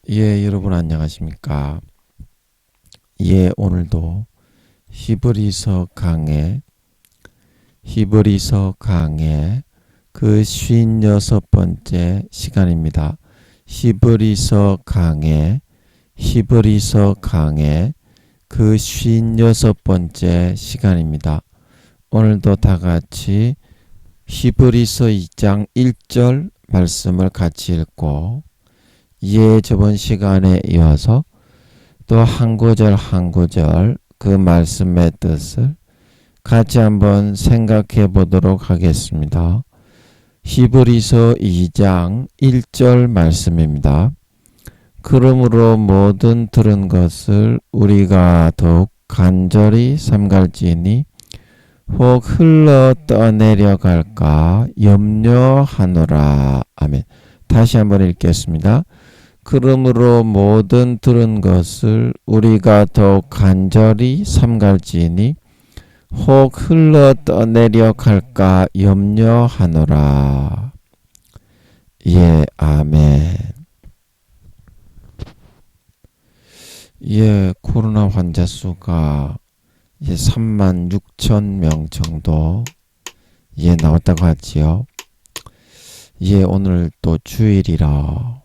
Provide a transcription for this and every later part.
예, 여러분 안녕하십니까? 예, 오늘도 히브리서 강의 그 56번째 시간입니다. 히브리서 강의 그 56번째 시간입니다. 오늘도 다 같이 히브리서 2장 1절 말씀을 같이 읽고 저번 시간에 이어서 또 한 구절 한 구절 그 말씀의 뜻을 같이 한번 생각해 보도록 하겠습니다. 히브리서 2장 1절 말씀입니다. 그러므로 모든 들은 것을 우리가 더욱 간절히 삼갈지니 혹 흘러 떠내려 갈까 염려하노라. 아멘. 다시 한번 읽겠습니다. 그러므로 모든 들은 것을 우리가 더욱 간절히 삼갈지니 혹 흘러 떠내려 갈까 염려하노라. 예, 아멘. 예, 코로나 환자 수가 36,000명 정도 나왔다고 하지요. 오늘 또 주일이라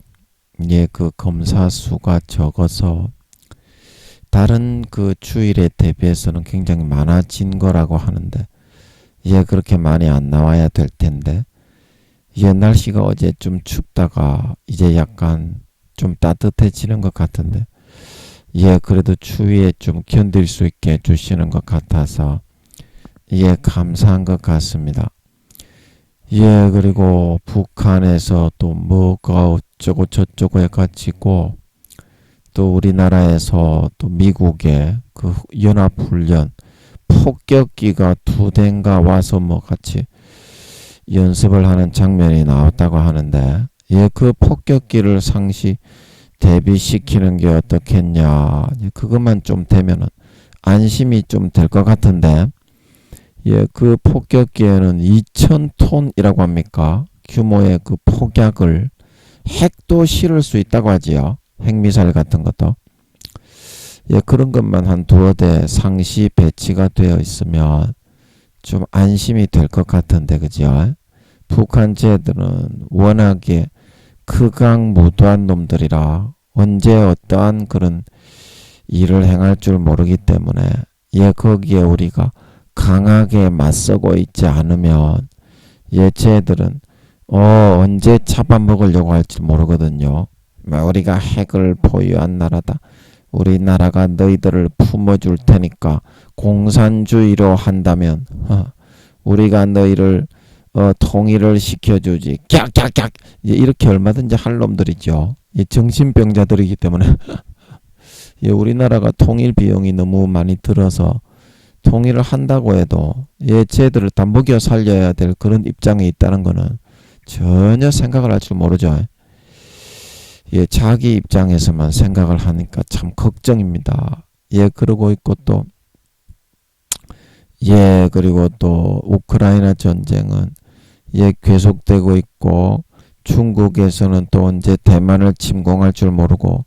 그 검사 수가 적어서 다른 그 주일에 대비해서는 굉장히 많아진 거라고 하는데 그렇게 많이 안 나와야 될 텐데 날씨가 어제 좀 춥다가 이제 약간 좀 따뜻해지는 것 같은데 그래도 추위에 좀 견딜 수 있게 해주시는 것 같아서 감사한 것 같습니다. 그리고 북한에서 또 뭐가 어쩌고 저쩌고 해가지고 또 우리나라에서 또 미국의 그 연합훈련 폭격기가 2대인가 와서 뭐 같이 연습을 하는 장면이 나왔다고 하는데 그 폭격기를 상시 대비시키는 게 어떻겠냐. 그것만 좀 되면은 안심이 좀 될 것 같은데 그 폭격기에는 2,000톤이라고 합니까? 규모의 그 폭약을 핵도 실을 수 있다고 하지요. 핵미사일 같은 것도. 그런 것만 한 2대 상시 배치가 되어 있으면 좀 안심이 될 것 같은데, 그죠? 북한 쟤들은 워낙에 극악무도한 놈들이라 언제 어떠한 그런 일을 행할 줄 모르기 때문에 거기에 우리가 강하게 맞서고 있지 않으면 쟤들은 언제 잡아먹으려고 할지 모르거든요. 우리가 핵을 보유한 나라다. 우리나라가 너희들을 품어줄 테니까 공산주의로 한다면 우리가 너희를 통일을 시켜주지. 깍깍깍 이렇게 얼마든지 할 놈들이죠. 정신병자들이기 때문에 우리나라가 통일 비용이 너무 많이 들어서 통일을 한다고 해도 쟤들을 다 먹여 살려야 될 그런 입장에 있다는 거는 전혀 생각을 할 줄 모르죠. 자기 입장에서만 생각을 하니까 참 걱정입니다. 그러고 있고 또 그리고 또 우크라이나 전쟁은 계속되고 있고 중국에서는 또 언제 대만을 침공할 줄 모르고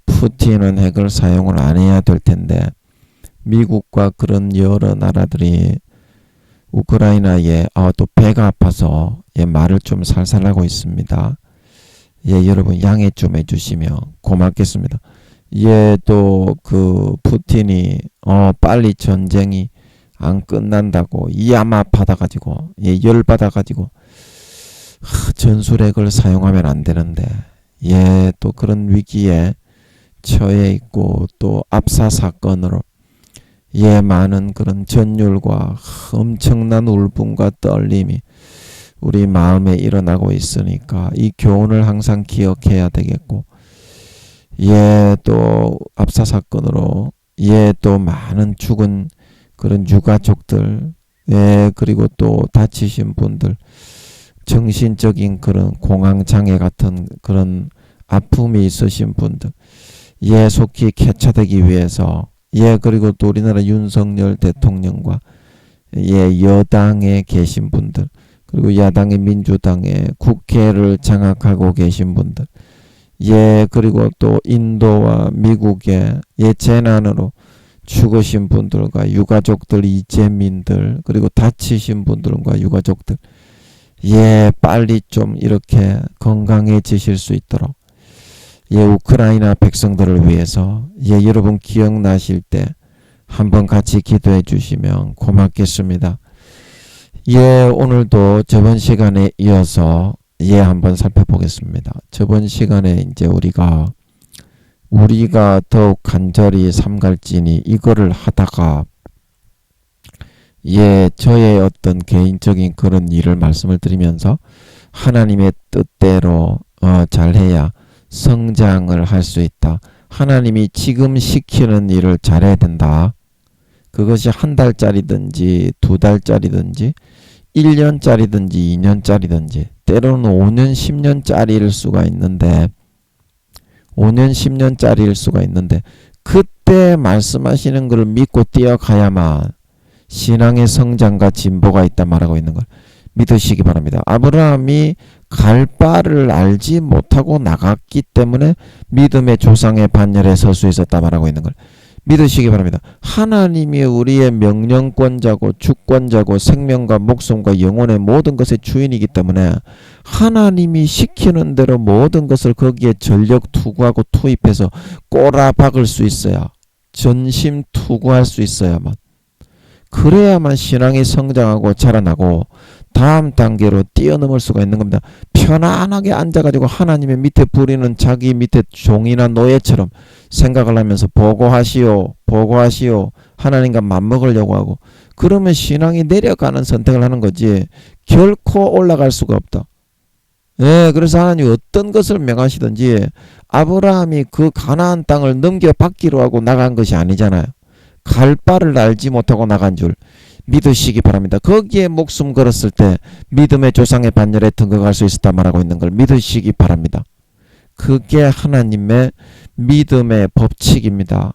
푸틴은 핵을 사용을 안 해야 될 텐데 미국과 그런 여러 나라들이 우크라이나에 또 배가 아파서 말을 좀 살살하고 있습니다. 여러분 양해 좀 해주시면 고맙겠습니다. 또 그 푸틴이 빨리 전쟁이 안 끝난다고 야마 받아가지고 열받아가지고 전술핵을 사용하면 안 되는데 또 그런 위기에 처해 있고 또 압사 사건으로 많은 그런 전율과 엄청난 울분과 떨림이 우리 마음에 일어나고 있으니까 이 교훈을 항상 기억해야 되겠고 또 압사 사건으로 또 많은 죽은 그런 유가족들 그리고 또 다치신 분들 정신적인 그런 공황장애 같은 그런 아픔이 있으신 분들 속히 쾌차되기 위해서 그리고 또 우리나라 윤석열 대통령과 여당에 계신 분들 그리고 야당의 민주당의 국회를 장악하고 계신 분들 예, 그리고 또 인도와 미국의 예, 재난으로 죽으신 분들과 유가족들, 이재민들, 그리고 다치신 분들과 유가족들, 예, 빨리 좀 이렇게 건강해지실 수 있도록, 예, 우크라이나 백성들을 위해서, 예, 여러분 기억나실 때 한번 같이 기도해 주시면 고맙겠습니다. 예, 오늘도 저번 시간에 이어서 예, 한번 살펴보겠습니다. 저번 시간에 이제 우리가 더욱 간절히 삼갈지니 이거를 하다가 예, 저의 어떤 개인적인 그런 일을 말씀을 드리면서 하나님의 뜻대로 잘해야 성장을 할 수 있다. 하나님이 지금 시키는 일을 잘해야 된다. 그것이 한 달짜리든지 두 달짜리든지 1년짜리든지 2년짜리든지 때로는 5년 10년짜리일 수가 있는데 5년 10년짜리일 수가 있는데 그때 말씀하시는 것을 믿고 뛰어가야만 신앙의 성장과 진보가 있다 말하고 있는 걸 믿으시기 바랍니다. 아브라함이 갈 바를 알지 못하고 나갔기 때문에 믿음의 조상의 반열에 설 수 있었다 말하고 있는 걸 믿으시기 바랍니다. 하나님이 우리의 명령권자고 주권자고 생명과 목숨과 영혼의 모든 것의 주인이기 때문에 하나님이 시키는 대로 모든 것을 거기에 전력 투구하고 투입해서 꼬라박을 수 있어야 전심 투구할 수 있어야만 그래야만 신앙이 성장하고 자라나고 다음 단계로 뛰어넘을 수가 있는 겁니다. 편안하게 앉아가지고 하나님의 밑에 부리는 자기 밑에 종이나 노예처럼 생각을 하면서 보고하시오 하나님과 맞먹으려고 하고 그러면 신앙이 내려가는 선택을 하는 거지 결코 올라갈 수가 없다. 예, 그래서 하나님이 어떤 것을 명하시든지 아브라함이 그 가나안 땅을 넘겨받기로 하고 나간 것이 아니잖아요. 갈 바를 알지 못하고 나간 줄 믿으시기 바랍니다. 거기에 목숨 걸었을 때 믿음의 조상의 반열에 등극할 수 있었다 말하고 있는 걸 믿으시기 바랍니다. 그게 하나님의 믿음의 법칙입니다.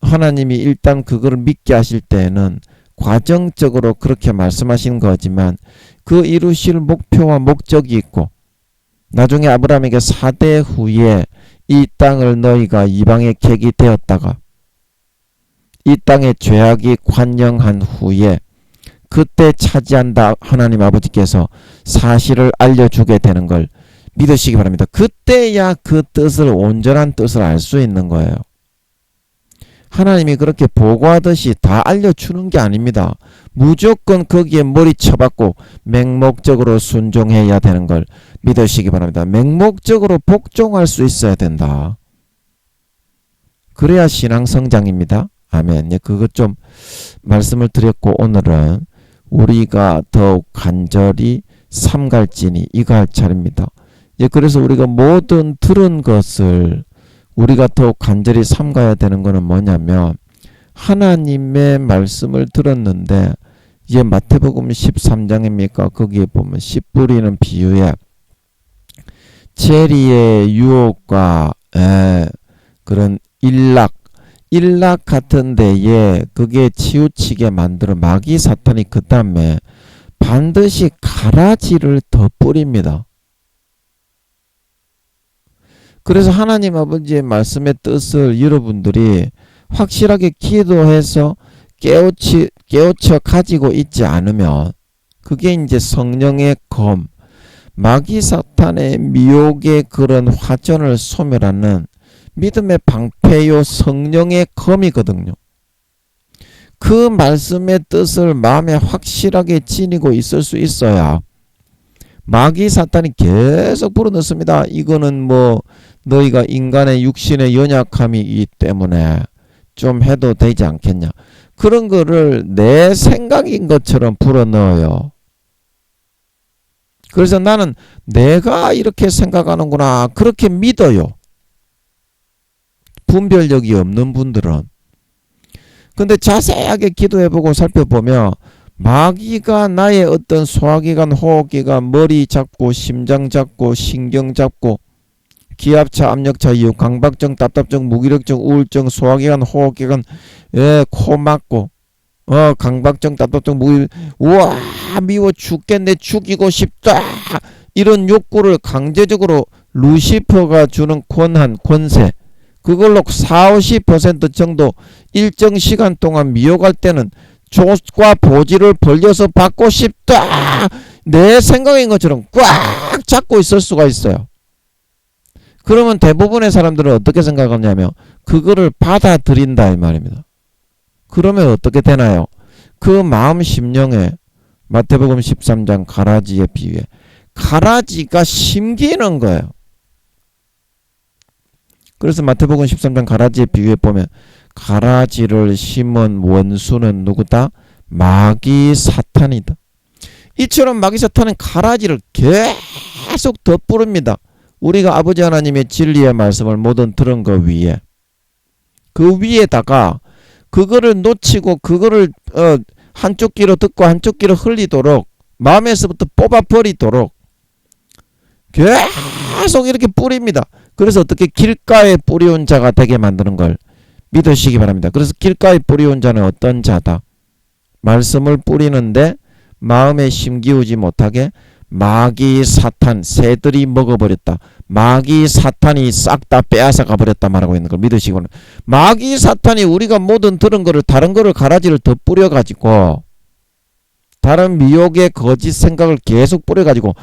하나님이 일단 그걸 믿게 하실 때에는 과정적으로 그렇게 말씀하신 거지만 그 이루실 목표와 목적이 있고 나중에 아브라함에게 4대 후에 이 땅을 너희가 이방의 객이 되었다가 이 땅의 죄악이 관영한 후에 그때 차지한다 하나님 아버지께서 사실을 알려주게 되는 걸 믿으시기 바랍니다. 그때야 그 뜻을 온전한 뜻을 알 수 있는 거예요. 하나님이 그렇게 보고하듯이 다 알려주는 게 아닙니다. 무조건 거기에 머리 쳐박고 맹목적으로 순종해야 되는 걸 믿으시기 바랍니다. 맹목적으로 복종할 수 있어야 된다. 그래야 신앙 성장입니다. 아멘. 예, 그것 좀 말씀을 드렸고 오늘은 우리가 더욱 간절히 삼갈지니 이거 할 차례입니다. 예, 그래서 우리가 모든 들은 것을 우리가 더욱 간절히 삼가야 되는 것은 뭐냐면 하나님의 말씀을 들었는데 이제 마태복음 13장입니까? 거기에 보면 씨 뿌리는 비유에 체리의 유혹과 그런 일락 같은 데에 그게 치우치게 만들어 마귀 사탄이 그 다음에 반드시 가라지를 더 뿌립니다. 그래서 하나님 아버지의 말씀의 뜻을 여러분들이 확실하게 기도해서 깨우쳐 가지고 있지 않으면 그게 이제 성령의 검, 마귀 사탄의 미혹의 그런 화전을 소멸하는 믿음의 방패요 성령의 검이거든요. 그 말씀의 뜻을 마음에 확실하게 지니고 있을 수 있어야 마귀 사탄이 계속 불어넣습니다. 이거는 뭐 너희가 인간의 육신의 연약함이기 때문에 좀 해도 되지 않겠냐. 그런 거를 내 생각인 것처럼 불어넣어요. 그래서 나는 내가 이렇게 생각하는구나 그렇게 믿어요. 분별력이 없는 분들은. 근데 자세하게 기도해보고 살펴보면 마귀가 나의 어떤 소화기관, 호흡기관, 머리 잡고 심장 잡고 신경 잡고 기압차, 압력차 이후 강박증, 답답증, 무기력증, 우울증, 소화기관, 호흡기관, 코 막고 강박증, 답답증, 우와 미워 죽겠네 죽이고 싶다 이런 욕구를 강제적으로 루시퍼가 주는 권한, 권세, 그걸로 40~50% 정도 일정 시간 동안 미혹할 때는 조과 보지를 벌려서 받고 싶다, 내 생각인 것처럼 꽉 잡고 있을 수가 있어요. 그러면 대부분의 사람들은 어떻게 생각하냐면 그거를 받아들인다 이 말입니다. 그러면 어떻게 되나요? 그 마음 심령에 마태복음 13장 가라지에 비유해 가라지가 심기는 거예요. 그래서 마태복음 13장 가라지에 비유해 보면 가라지를 심은 원수는 누구다? 마귀 사탄이다. 이처럼 마귀 사탄은 가라지를 계속 덧부릅니다. 우리가 아버지 하나님의 진리의 말씀을 모든 들은 거 위에, 그 위에다가 그거를 놓치고 그거를 한쪽 귀로 듣고 한쪽 귀로 흘리도록 마음에서부터 뽑아버리도록 계속 이렇게 뿌립니다. 그래서 어떻게 길가에 뿌리온 자가 되게 만드는 걸 믿으시기 바랍니다. 그래서 길가에 뿌리온 자는 어떤 자다? 말씀을 뿌리는데 마음에 심기우지 못하게 마귀 사탄, 새들이 먹어버렸다. 마귀 사탄이 싹 다 빼앗아 가버렸다 말하고 있는 걸 믿으시기 바랍니다. 마귀 사탄이 우리가 모든 들은 거를 다른 거를 가라지를 더 뿌려가지고 다른 미혹의 거짓 생각을 계속 뿌려가지고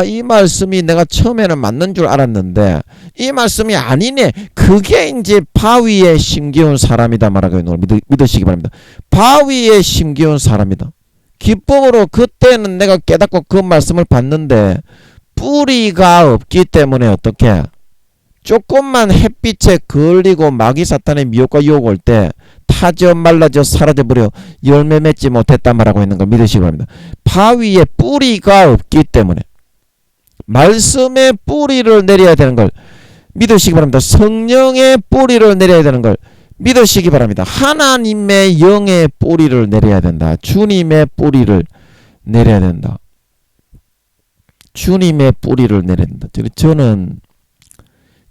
이 말씀이 내가 처음에는 맞는 줄 알았는데 이 말씀이 아니네. 그게 이제 바위에 심기운 사람이다 말하고 있는 걸 믿으시기 바랍니다. 바위에 심기운 사람이다. 기쁨으로 그때는 내가 깨닫고 그 말씀을 받는데 뿌리가 없기 때문에 어떻게 조금만 햇빛에 걸리고 마귀 사탄의 미혹과 유혹 올 때 타져 말라져 사라져버려 열매 맺지 못했단 말하고 있는 걸 믿으시기 바랍니다. 바위에 뿌리가 없기 때문에 말씀의 뿌리를 내려야 되는 걸 믿으시기 바랍니다. 성령의 뿌리를 내려야 되는 걸 믿으시기 바랍니다. 하나님의 영의 뿌리를 내려야 된다. 주님의 뿌리를 내려야 된다. 주님의 뿌리를 내려야 된다. 저는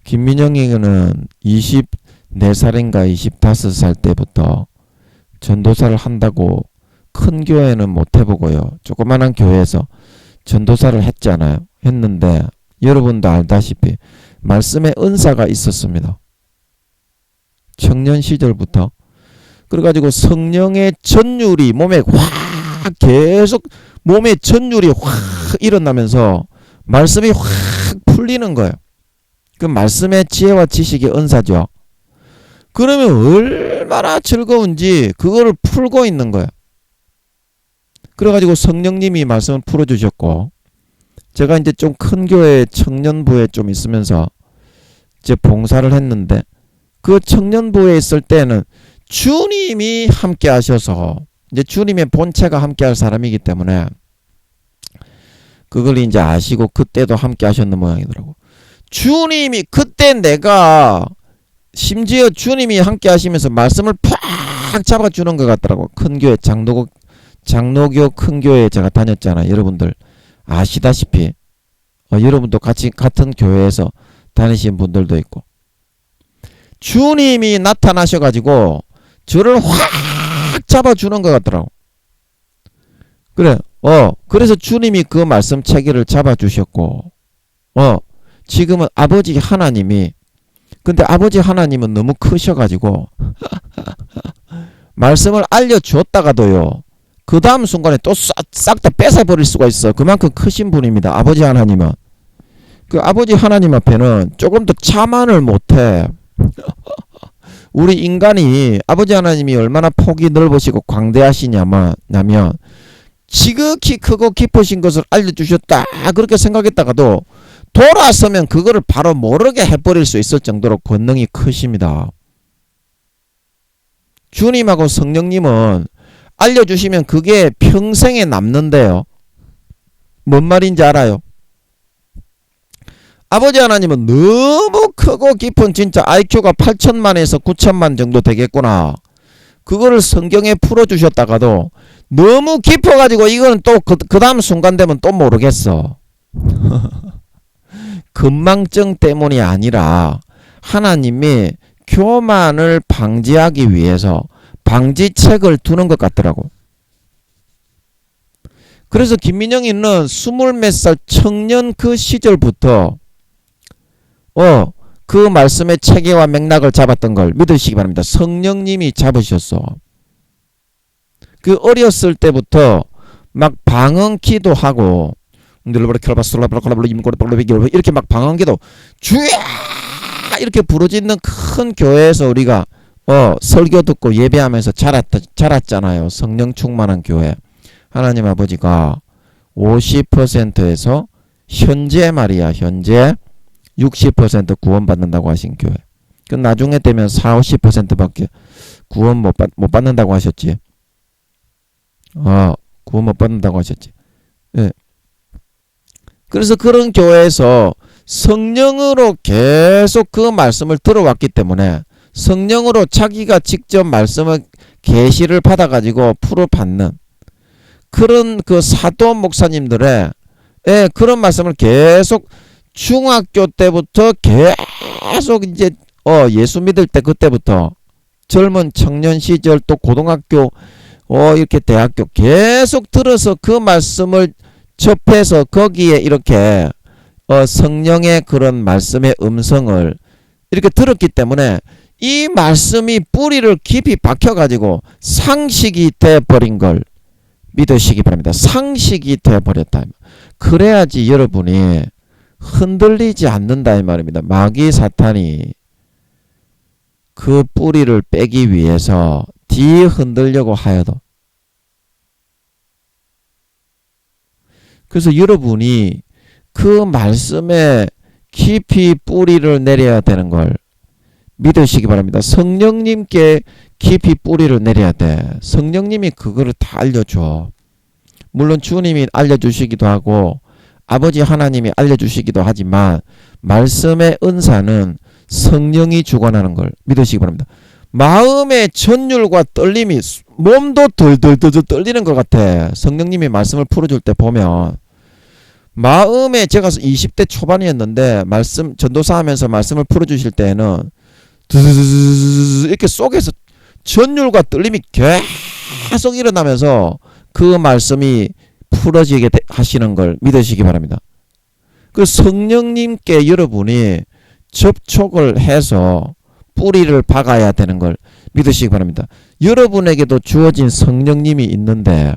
김민영이는 24살인가 25살 때부터 전도사를 한다고 큰 교회는 못 해보고요. 조그마한 교회에서 전도사를 했는데 여러분도 알다시피 말씀의 은사가 있었습니다. 청년 시절부터. 그래가지고 성령의 전율이 몸에 확 계속 몸에 전율이 확 일어나면서 말씀이 확 풀리는 거예요. 그 말씀의 지혜와 지식의 은사죠. 그러면 얼마나 즐거운지 그거를 풀고 있는 거예요. 그래가지고 성령님이 말씀을 풀어주셨고 제가 이제 좀 큰 교회 청년부에 좀 있으면서 이제 봉사를 했는데 그 청년부에 있을 때는 주님이 함께 하셔서 이제 주님의 본체가 함께 할 사람이기 때문에 그걸 이제 아시고 그때도 함께 하셨는 모양이더라고. 주님이 그때 내가 심지어 주님이 함께 하시면서 말씀을 팍 잡아주는 것 같더라고. 큰 교회 장로교 큰 교회에 제가 다녔잖아요. 여러분들 아시다시피 여러분도 같은 교회에서 다니신 분들도 있고 주님이 나타나셔가지고 저를 확 잡아주는 것 같더라고. 그래 그래서 주님이 그 말씀 체계를 잡아주셨고 지금은 아버지 하나님이 근데 아버지 하나님은 너무 크셔가지고 말씀을 알려줬다가도요 그 다음 순간에 또 싹 다 뺏어버릴 수가 있어. 그만큼 크신 분입니다. 아버지 하나님은. 그 아버지 하나님 앞에는 조금 더 자만을 못해. 우리 인간이 아버지 하나님이 얼마나 폭이 넓으시고 광대하시냐면 지극히 크고 깊으신 것을 알려주셨다 그렇게 생각했다가도 돌아서면 그거를 바로 모르게 해버릴 수 있을 정도로 권능이 크십니다. 주님하고 성령님은 알려주시면 그게 평생에 남는데요. 뭔 말인지 알아요? 아버지 하나님은 너무 크고 깊은 진짜 IQ가 8천만에서 9천만 정도 되겠구나. 그거를 성경에 풀어주셨다가도 너무 깊어가지고 이거는 또 그 다음 순간 되면 또 모르겠어. 건망증 때문이 아니라 하나님이 교만을 방지하기 위해서 방지책을 두는 것 같더라고. 그래서 김민영이는 20몇 살 청년 그 시절부터 그 말씀의 체계와 맥락을 잡았던 걸 믿으시기 바랍니다. 성령님이 잡으셨어. 그 어렸을 때부터 막 방언 기도하고 이렇게 막 방언 기도 주야 이렇게 부르짖는 큰 교회에서 우리가 설교 듣고 예배하면서 자랐잖아요. 성령 충만한 교회. 하나님 아버지가 50%에서 현재 말이야. 현재 60% 구원받는다고 하신 교회. 그 나중에 되면 40~50%밖에 구원 못 받는다고 하셨지. 구원 못 받는다고 하셨지. 예. 그래서 그런 교회에서 성령으로 계속 그 말씀을 들어왔기 때문에 성령으로 자기가 직접 말씀을 계시를 받아가지고 풀어받는 그런 그 사도 목사님들의 그런 말씀을 계속 중학교 때부터 계속 이제 예수 믿을 때 그때부터 젊은 청년 시절 또 고등학교 이렇게 대학교 계속 들어서 그 말씀을 접해서 거기에 이렇게 성령의 그런 말씀의 음성을 이렇게 들었기 때문에 이 말씀이 뿌리를 깊이 박혀가지고 상식이 돼버린 걸 믿으시기 바랍니다. 상식이 돼버렸다. 그래야지 여러분이 흔들리지 않는다 이 말입니다. 마귀 사탄이 그 뿌리를 빼기 위해서 뒤에 흔들려고 하여도. 그래서 여러분이 그 말씀에 깊이 뿌리를 내려야 되는 걸 믿으시기 바랍니다. 성령님께 깊이 뿌리를 내려야 돼. 성령님이 그거를 다 알려줘. 물론 주님이 알려주시기도 하고 아버지 하나님이 알려주시기도 하지만 말씀의 은사는 성령이 주관하는 걸 믿으시기 바랍니다. 마음의 전율과 떨림이 몸도 덜덜덜 떨리는 것 같아. 성령님이 말씀을 풀어줄 때 보면 마음에 제가 20대 초반이었는데 말씀 전도사 하면서 말씀을 풀어주실 때에는 이렇게 속에서 전율과 떨림이 계속 일어나면서 그 말씀이 풀어지게 하시는 걸 믿으시기 바랍니다. 그 성령님께 여러분이 접촉을 해서 뿌리를 박아야 되는 걸 믿으시기 바랍니다. 여러분에게도 주어진 성령님이 있는데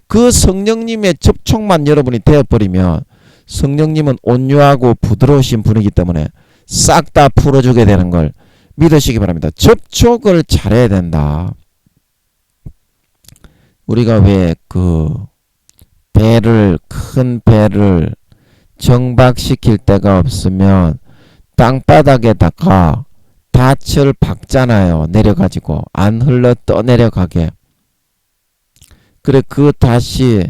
그 성령님의 접촉만 여러분이 되어버리면 성령님은 온유하고 부드러우신 분이기 때문에 싹 다 풀어주게 되는 걸 믿으시기 바랍니다. 접촉을 잘해야 된다. 우리가 왜 그 큰 배를 정박시킬 데가 없으면 땅바닥에다가 닻을 박잖아요. 내려가지고 안 흘러 떠내려가게. 그래 그 닻이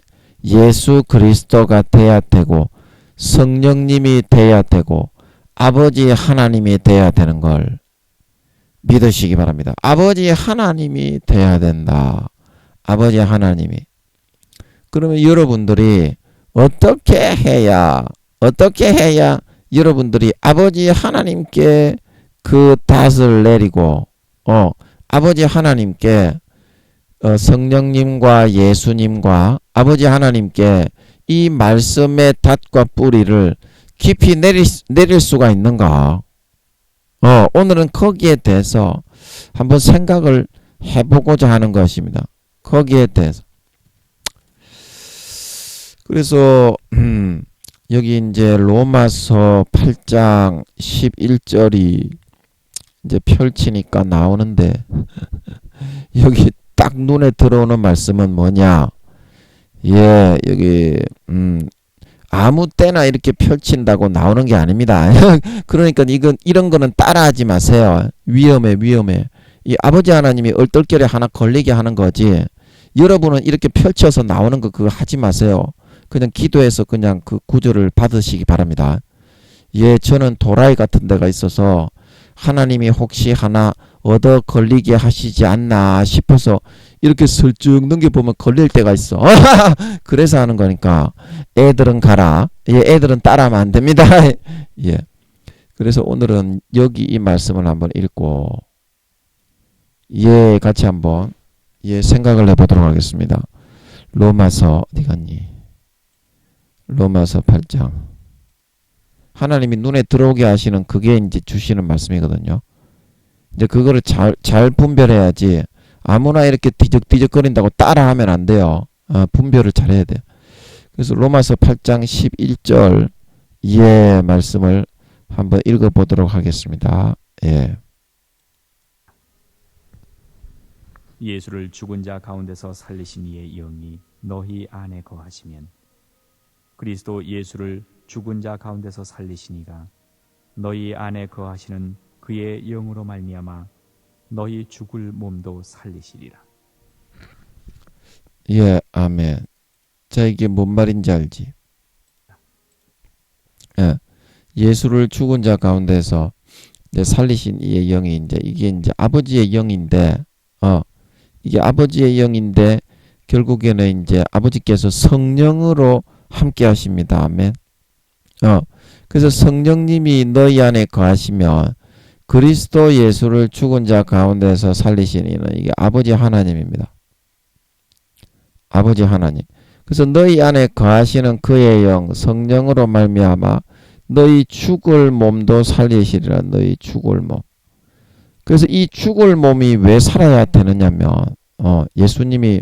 예수 그리스도가 돼야 되고 성령님이 돼야 되고 아버지 하나님이 돼야 되는 걸 믿으시기 바랍니다. 아버지 하나님이 돼야 된다. 아버지 하나님이. 그러면 여러분들이 어떻게 해야 여러분들이 아버지 하나님께 그 닻을 내리고 아버지 하나님께 성령님과 예수님과 아버지 하나님께 이 말씀의 닷과 뿌리를 깊이 내릴 수가 있는가? 오늘은 거기에 대해서 한번 생각을 해보고자 하는 것입니다. 거기에 대해서. 그래서 여기 이제 로마서 8장 11절이 이제 펼치니까 나오는데 여기 딱 눈에 들어오는 말씀은 뭐냐? 예, 여기 아무 때나 이렇게 펼친다고 나오는 게 아닙니다. 그러니까 이런 거는 따라하지 마세요. 위험해. 이 아버지 하나님이 얼떨결에 하나 걸리게 하는 거지. 여러분은 이렇게 펼쳐서 나오는 거 그거 하지 마세요. 그냥 기도해서 그냥 그 구절을 받으시기 바랍니다. 예, 저는 도라이 같은 데가 있어서 하나님이 혹시 하나 얻어 걸리게 하시지 않나 싶어서 이렇게 슬쩍 넘겨보면 걸릴 때가 있어. 그래서 하는 거니까 애들은 가라. 예, 애들은 따라하면 안 됩니다. 예. 그래서 오늘은 여기 이 말씀을 한번 읽고 예, 같이 한번 생각을 해보도록 하겠습니다. 로마서 어디 갔니? 로마서 8장 하나님이 눈에 들어오게 하시는 그게 이제 주시는 말씀이거든요. 이제 그거를 잘 분별해야지 아무나 이렇게 뒤적뒤적거린다고 따라하면 안 돼요. 분별을 잘해야 돼요. 그래서 로마서 8장 11절 이해 말씀을 한번 읽어보도록 하겠습니다. 예. 예수를 죽은 자 가운데서 살리신 이의 영이 너희 안에 거하시면 그리스도 예수를 죽은 자 가운데서 살리시니가 너희 안에 거하시는 그의 영으로 말미암아 너희 죽을 몸도 살리시리라. 예, 아멘. 자, 이게 뭔 말인지 알지? 예. 예수를 죽은 자 가운데서 이제 살리신 이의 영이 이게 이제 아버지의 영인데, 이게 아버지의 영인데, 결국에는 이제 아버지께서 성령으로 함께 하십니다. 아멘. 그래서 성령님이 너희 안에 거하시면 그리스도 예수를 죽은 자 가운데서 살리신 이는 이게 아버지 하나님입니다. 아버지 하나님. 그래서 너희 안에 거하시는 그의 영 성령으로 말미암아 너희 죽을 몸도 살리시리라. 너희 죽을 몸. 그래서 이 죽을 몸이 왜 살아야 되느냐면 예수님이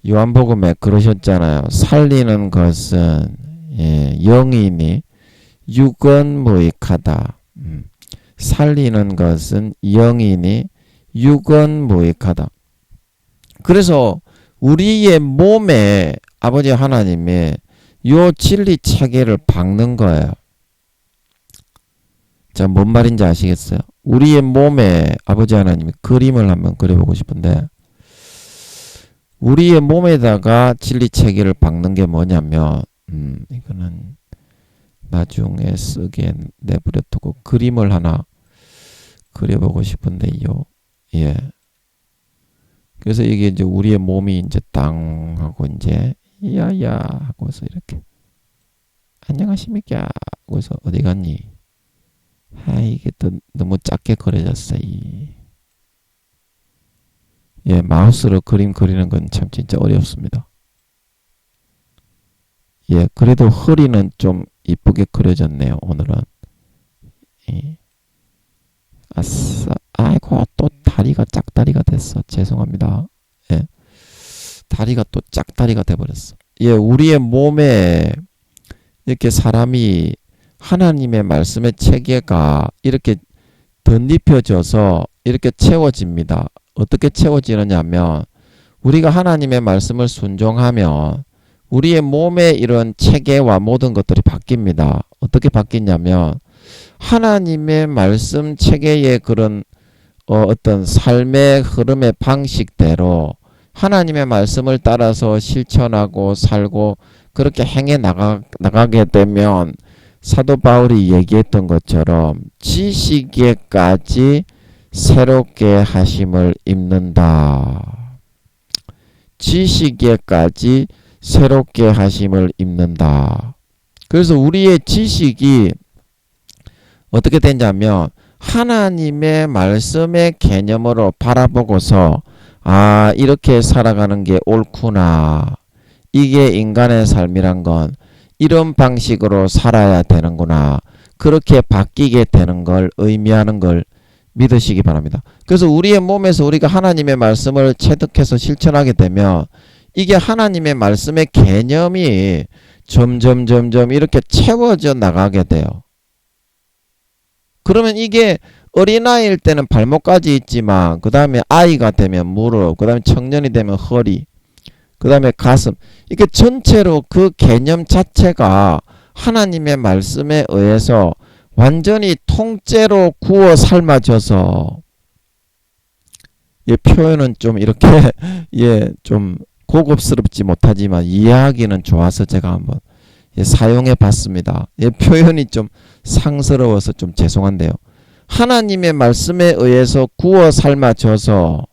요한복음에 그러셨잖아요. 살리는 것은 영이니 육은 무익하다. 살리는 것은 영이니 육은 무익하다. 그래서 우리의 몸에 아버지 하나님이 요 진리 체계를 박는 거예요. 자, 뭔 말인지 아시겠어요? 우리의 몸에 아버지 하나님이 그림을 한번 그려보고 싶은데 우리의 몸에다가 진리 체계를 박는 게 뭐냐면 이거는 나중에 쓰기에 내버려두고 그림을 하나 그려보고 싶은데요. 예. 그래서 이게 이제 우리의 몸이 이제 땅 하고 이제 야야 하고서 이렇게 안녕하십니까 하고서 어디 갔니? 이게 또 너무 작게 그려졌어. 예, 마우스로 그림 그리는 건 참 진짜 어렵습니다. 예, 그래도 허리는 좀 이쁘게 그려졌네요. 오늘은. 예. 아싸, 아이고 또 다리가 짝다리가 됐어. 죄송합니다. 예, 다리가 또 짝다리가 돼버렸어. 예, 우리의 몸에 이렇게 사람이 하나님의 말씀의 체계가 이렇게 덧입혀져서 이렇게 채워집니다. 어떻게 채워지느냐면 우리가 하나님의 말씀을 순종하면 우리의 몸의 이런 체계와 모든 것들이 바뀝니다. 어떻게 바뀌냐면 하나님의 말씀 체계의 그런 어떤 삶의 흐름의 방식대로 하나님의 말씀을 따라서 실천하고 살고 그렇게 행해 나가게 되면 사도 바울이 얘기했던 것처럼 지식에까지 새롭게 하심을 입는다. 지식에까지 새롭게 하심을 입는다. 그래서 우리의 지식이 어떻게 되냐면 하나님의 말씀의 개념으로 바라보고서 이렇게 살아가는 게 옳구나. 이게 인간의 삶이란 건 이런 방식으로 살아야 되는구나. 그렇게 바뀌게 되는 걸 의미하는 걸 믿으시기 바랍니다. 그래서 우리의 몸에서 우리가 하나님의 말씀을 체득해서 실천하게 되면 이게 하나님의 말씀의 개념이 점점 이렇게 채워져 나가게 돼요. 그러면 이게 어린아이일 때는 발목까지 있지만 그 다음에 아이가 되면 무릎, 그 다음에 청년이 되면 허리, 그 다음에 가슴, 이게 전체로 그 개념 자체가 하나님의 말씀에 의해서 완전히 통째로 구워 삶아져서 표현은 좀 이렇게 좀 고급스럽지 못하지만 이해하기는 좋아서 제가 한번 사용해 봤습니다. 표현이 좀 상스러워서 좀 죄송한데요. 하나님의 말씀에 의해서 구워 삶아져서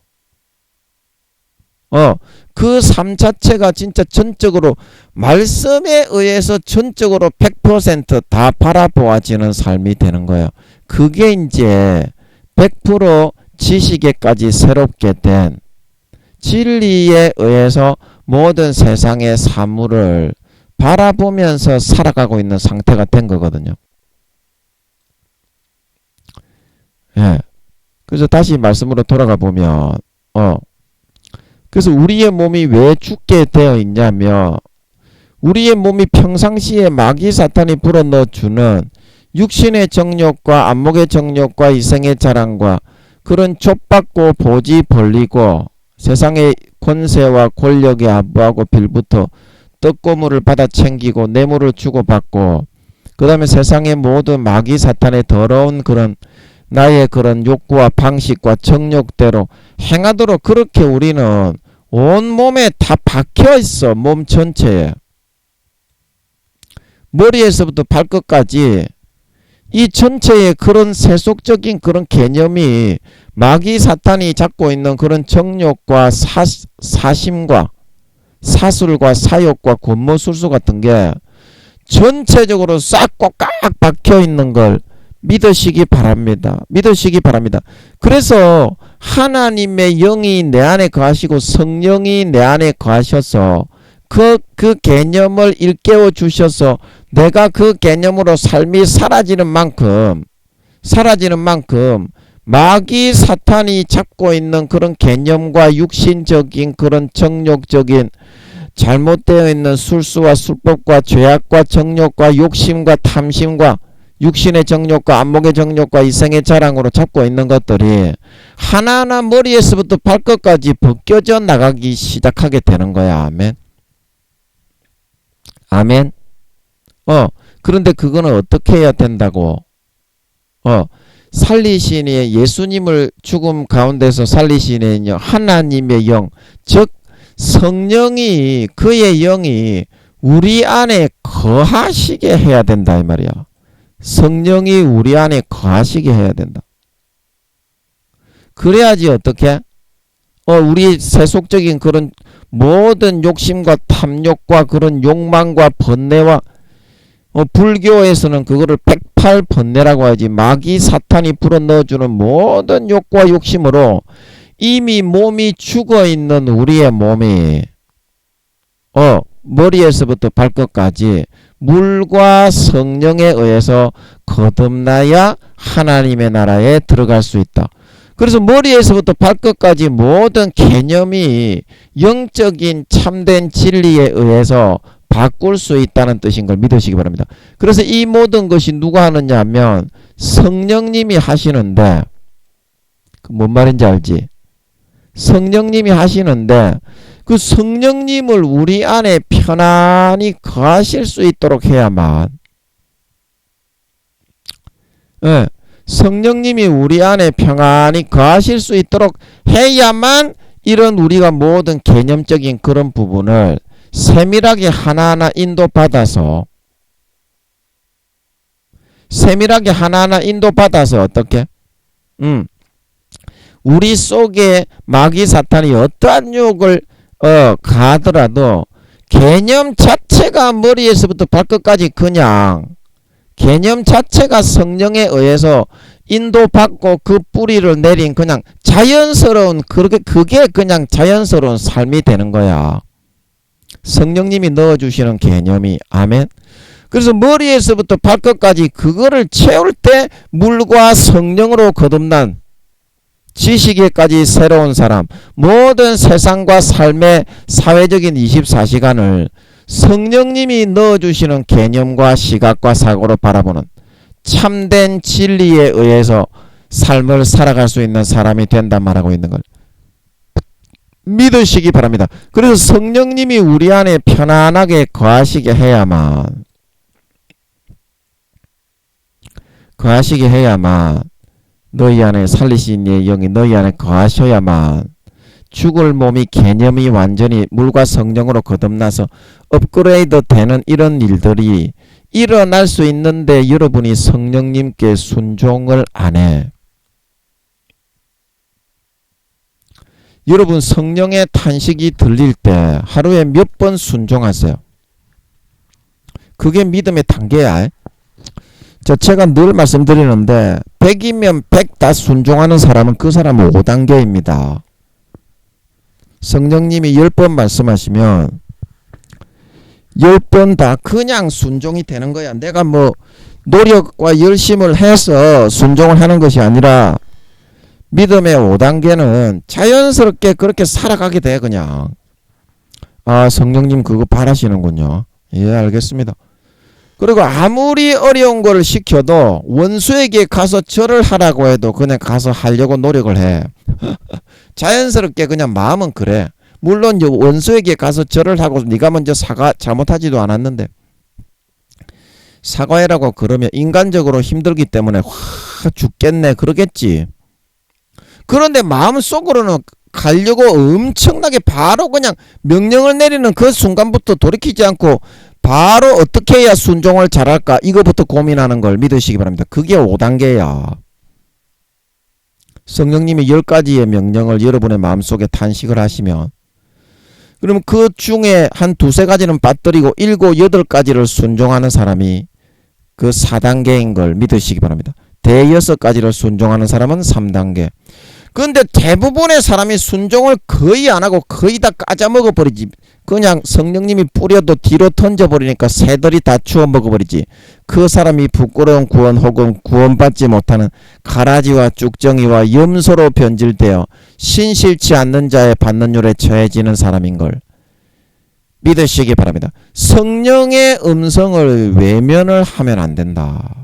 그 삶 자체가 진짜 전적으로 말씀에 의해서 전적으로 100% 바라보아지는 삶이 되는 거예요. 그게 이제 100% 지식에까지 새롭게 된 진리에 의해서 모든 세상의 사물을 바라보면서 살아가고 있는 상태가 된 거거든요. 예. 그래서 다시 말씀으로 돌아가 보면, 그래서 우리의 몸이 왜 죽게 되어 있냐면, 우리의 몸이 평상시에 마귀 사탄이 불어넣어주는 육신의 정욕과 안목의 정욕과 이생의 자랑과 그런 좁받고 보지 벌리고 세상의 권세와 권력에 아부하고 빌부터 떡고물을 받아 챙기고 뇌물을 주고받고 그 다음에 세상의 모든 마귀 사탄의 더러운 그런 나의 그런 욕구와 방식과 정욕대로 행하도록 그렇게 우리는 온몸에 다 박혀있어. 몸 전체에. 머리에서부터 발끝까지 이 전체에 그런 세속적인 그런 개념이 마귀 사탄이 갖고 있는 그런 정욕과 사심과 사술과 사욕과 권모술수 같은 게 전체적으로 싹 꽉 박혀 있는 걸 믿으시기 바랍니다. 믿으시기 바랍니다. 그래서 하나님의 영이 내 안에 거하시고 성령이 내 안에 거하셔서 그 개념을 일깨워 주셔서 내가 그 개념으로 삶이 사라지는 만큼 마귀 사탄이 잡고 있는 그런 개념과 육신적인 그런 정욕적인 잘못되어 있는 술수와 술법과 죄악과 정욕과 욕심과 탐심과 육신의 정욕과 안목의 정욕과 이생의 자랑으로 잡고 있는 것들이 하나하나 머리에서부터 발끝까지 벗겨져 나가기 시작하게 되는 거야. 아멘. 아멘. 그런데 그거는 어떻게 해야 된다고? 살리시니 예수님을 죽음 가운데서 살리시니 하나님의 영, 즉 성령이 그의 영이 우리 안에 거하시게 해야 된다 이 말이야. 성령이 우리 안에 거하시게 해야 된다. 그래야지 어떻게? 우리 세속적인 그런 모든 욕심과 탐욕과 그런 욕망과 번뇌와 불교에서는 그거를 108번뇌라고 하지. 마귀 사탄이 불어넣어주는 모든 욕과 욕심으로 이미 몸이 죽어있는 우리의 몸이 머리에서부터 발끝까지 물과 성령에 의해서 거듭나야 하나님의 나라에 들어갈 수 있다. 그래서 머리에서부터 발끝까지 모든 개념이 영적인 참된 진리에 의해서 바꿀 수 있다는 뜻인 걸 믿으시기 바랍니다. 그래서 이 모든 것이 누가 하느냐 하면 성령님이 하시는데, 뭔 말인지 알지? 성령님이 하시는데 그 성령님을 우리 안에 편안히 거하실 수 있도록 해야만, 성령님이 우리 안에 평안히 거하실 수 있도록 해야만 이런 우리가 모든 개념적인 그런 부분을 세밀하게 하나하나 인도받아서 어떻게? 우리 속에 마귀 사탄이 어떠한 유혹을 가하더라도 개념 자체가 머리에서부터 발끝까지 그냥 개념 자체가 성령에 의해서 인도받고 그 뿌리를 내린 그냥 자연스러운 그게 그냥 자연스러운 삶이 되는 거야. 성령님이 넣어주시는 개념이. 아멘. 그래서 머리에서부터 발끝까지 그거를 채울 때 물과 성령으로 거듭난 지식에까지 새로운 사람, 모든 세상과 삶의 사회적인 24시간을 성령님이 넣어주시는 개념과 시각과 사고로 바라보는 참된 진리에 의해서 삶을 살아갈 수 있는 사람이 된다 말하고 있는 걸 믿으시기 바랍니다. 그래서 성령님이 우리 안에 편안하게 거하시게 해야만 너희 안에 살리신 이의 영이 너희 안에 거하셔야만 죽을 몸이 개념이 완전히 물과 성령으로 거듭나서 업그레이드 되는 이런 일들이 일어날 수 있는데 여러분이 성령님께 순종을 안 해. 여러분 성령의 탄식이 들릴 때 하루에 몇 번 순종하세요? 그게 믿음의 단계야. 제가 늘 말씀드리는데 100이면 100 다 순종하는 사람은 그 사람은 5단계입니다. 성령님이 10번 말씀하시면 10번 다 그냥 순종이 되는 거야. 내가 노력과 열심을 해서 순종을 하는 것이 아니라 믿음의 5단계는 자연스럽게 그렇게 살아가게 돼. 그냥 성령님 그거 바라시는군요. 예, 알겠습니다. 그리고 아무리 어려운 걸 시켜도 원수에게 가서 절을 하라고 해도 그냥 가서 하려고 노력을 해. 자연스럽게 그냥 마음은 그래. 물론 원수에게 가서 절을 하고 네가 먼저 잘못하지도 않았는데 사과해라고 그러면 인간적으로 힘들기 때문에 와 죽겠네 그러겠지. 그런데 마음속으로는 가려고 엄청나게 바로 그냥 명령을 내리는 그 순간부터 돌이키지 않고 바로 어떻게 해야 순종을 잘할까 이거부터 고민하는 걸 믿으시기 바랍니다. 그게 5단계야. 성령님이 10가지의 명령을 여러분의 마음속에 탄식을 하시면 그러면 그 중에 한 2-3가지는 빠뜨리고 7, 8가지를 순종하는 사람이 그 4단계인 걸 믿으시기 바랍니다. 대여섯 가지를 순종하는 사람은 3단계. 그런데 대부분의 사람이 순종을 거의 안 하고 거의 다 까자먹어 버리지. 그냥 성령님이 뿌려도 뒤로 던져버리니까 새들이 다 주워 먹어버리지. 그 사람이 부끄러운 구원 혹은 구원받지 못하는 가라지와 쭉정이와 염소로 변질되어 신실치 않는 자의 받는율에 처해지는 사람인 걸 믿으시기 바랍니다. 성령의 음성을 외면을 하면 안 된다.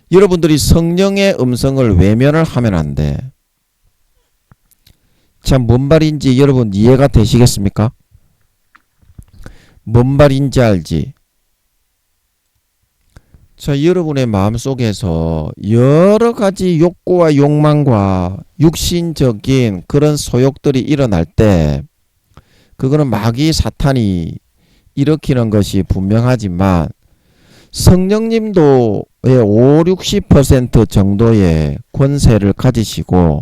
여러분들이 성령의 음성을 외면을 하면 안 돼. 참, 뭔 말인지 여러분 이해가 되시겠습니까? 뭔 말인지 알지? 자, 여러분의 마음속에서 여러 가지 욕구와 욕망과 육신적인 그런 소욕들이 일어날 때 그거는 마귀 사탄이 일으키는 것이 분명하지만 성령님도 50-60% 정도의 권세를 가지시고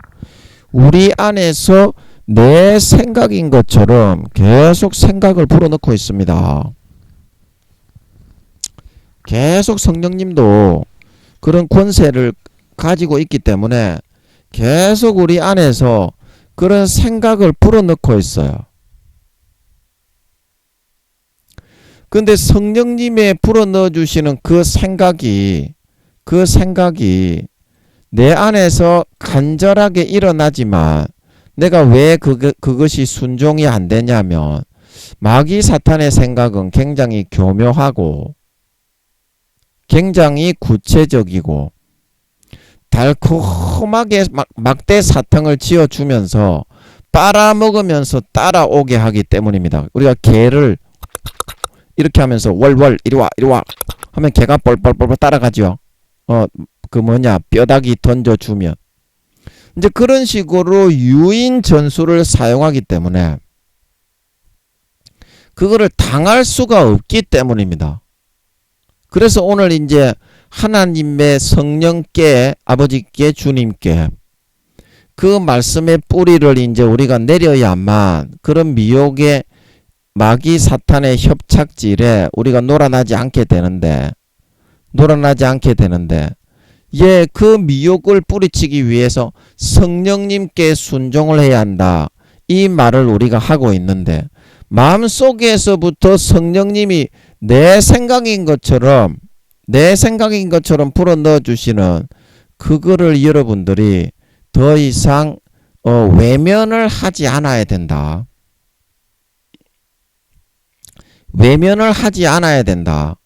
우리 안에서 내 생각인 것처럼 계속 생각을 불어넣고 있습니다. 계속 성령님도 그런 권세를 가지고 있기 때문에 계속 우리 안에서 그런 생각을 불어넣고 있어요. 근데 성령님의 불어넣어 주시는 그 생각이 내 안에서 간절하게 일어나지만 내가 왜 그것이 순종이 안 되냐면 마귀 사탄의 생각은 굉장히 교묘하고 굉장히 구체적이고 달콤하게 막대 사탕을 지어주면서 빨아먹으면서 따라오게 하기 때문입니다. 우리가 개를 이렇게 하면서 월월 이리와 이리와 하면 개가 뻘뻘뻘 따라가죠. 뼈다귀 던져주면 이제 그런 식으로 유인 전술을 사용하기 때문에 그거를 당할 수가 없기 때문입니다. 그래서 오늘 이제 하나님의 성령께 아버지께 주님께 그 말씀의 뿌리를 이제 우리가 내려야만 그런 미혹의 마귀 사탄의 협착질에 우리가 놀아나지 않게 되는데 그 미혹을 뿌리치기 위해서 성령님께 순종을 해야 한다. 이 말을 우리가 하고 있는데 마음속에서부터 성령님이 내 생각인 것처럼 불어넣어 주시는 그거를 여러분들이 더 이상 외면을 하지 않아야 된다. 외면을 하지 않아야 된다.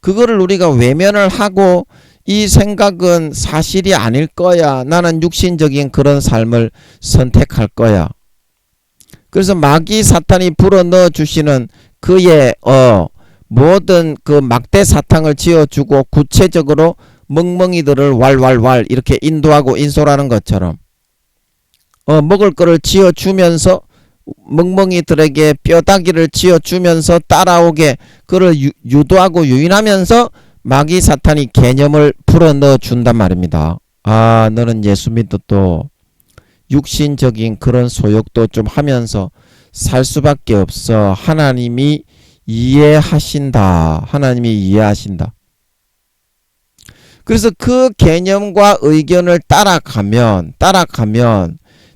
그거를 우리가 외면을 하고 이 생각은 사실이 아닐 거야. 나는 육신적인 그런 삶을 선택할 거야. 그래서 마귀 사탄이 불어넣어 주시는 그의 모든 그 막대 사탕을 지어주고 구체적으로 멍멍이들을 왈왈왈 이렇게 인도하고 인솔하는 것처럼 먹을 거를 지어주면서 멍멍이들에게 뼈다귀를 지어주면서 따라오게 그를 유도하고 유인하면서 마귀 사탄이 개념을 불어넣어 준단 말입니다. 너는 예수 믿어도 육신적인 그런 소욕도 좀 하면서 살 수밖에 없어. 하나님이 이해하신다. 그래서 그 개념과 의견을 따라가면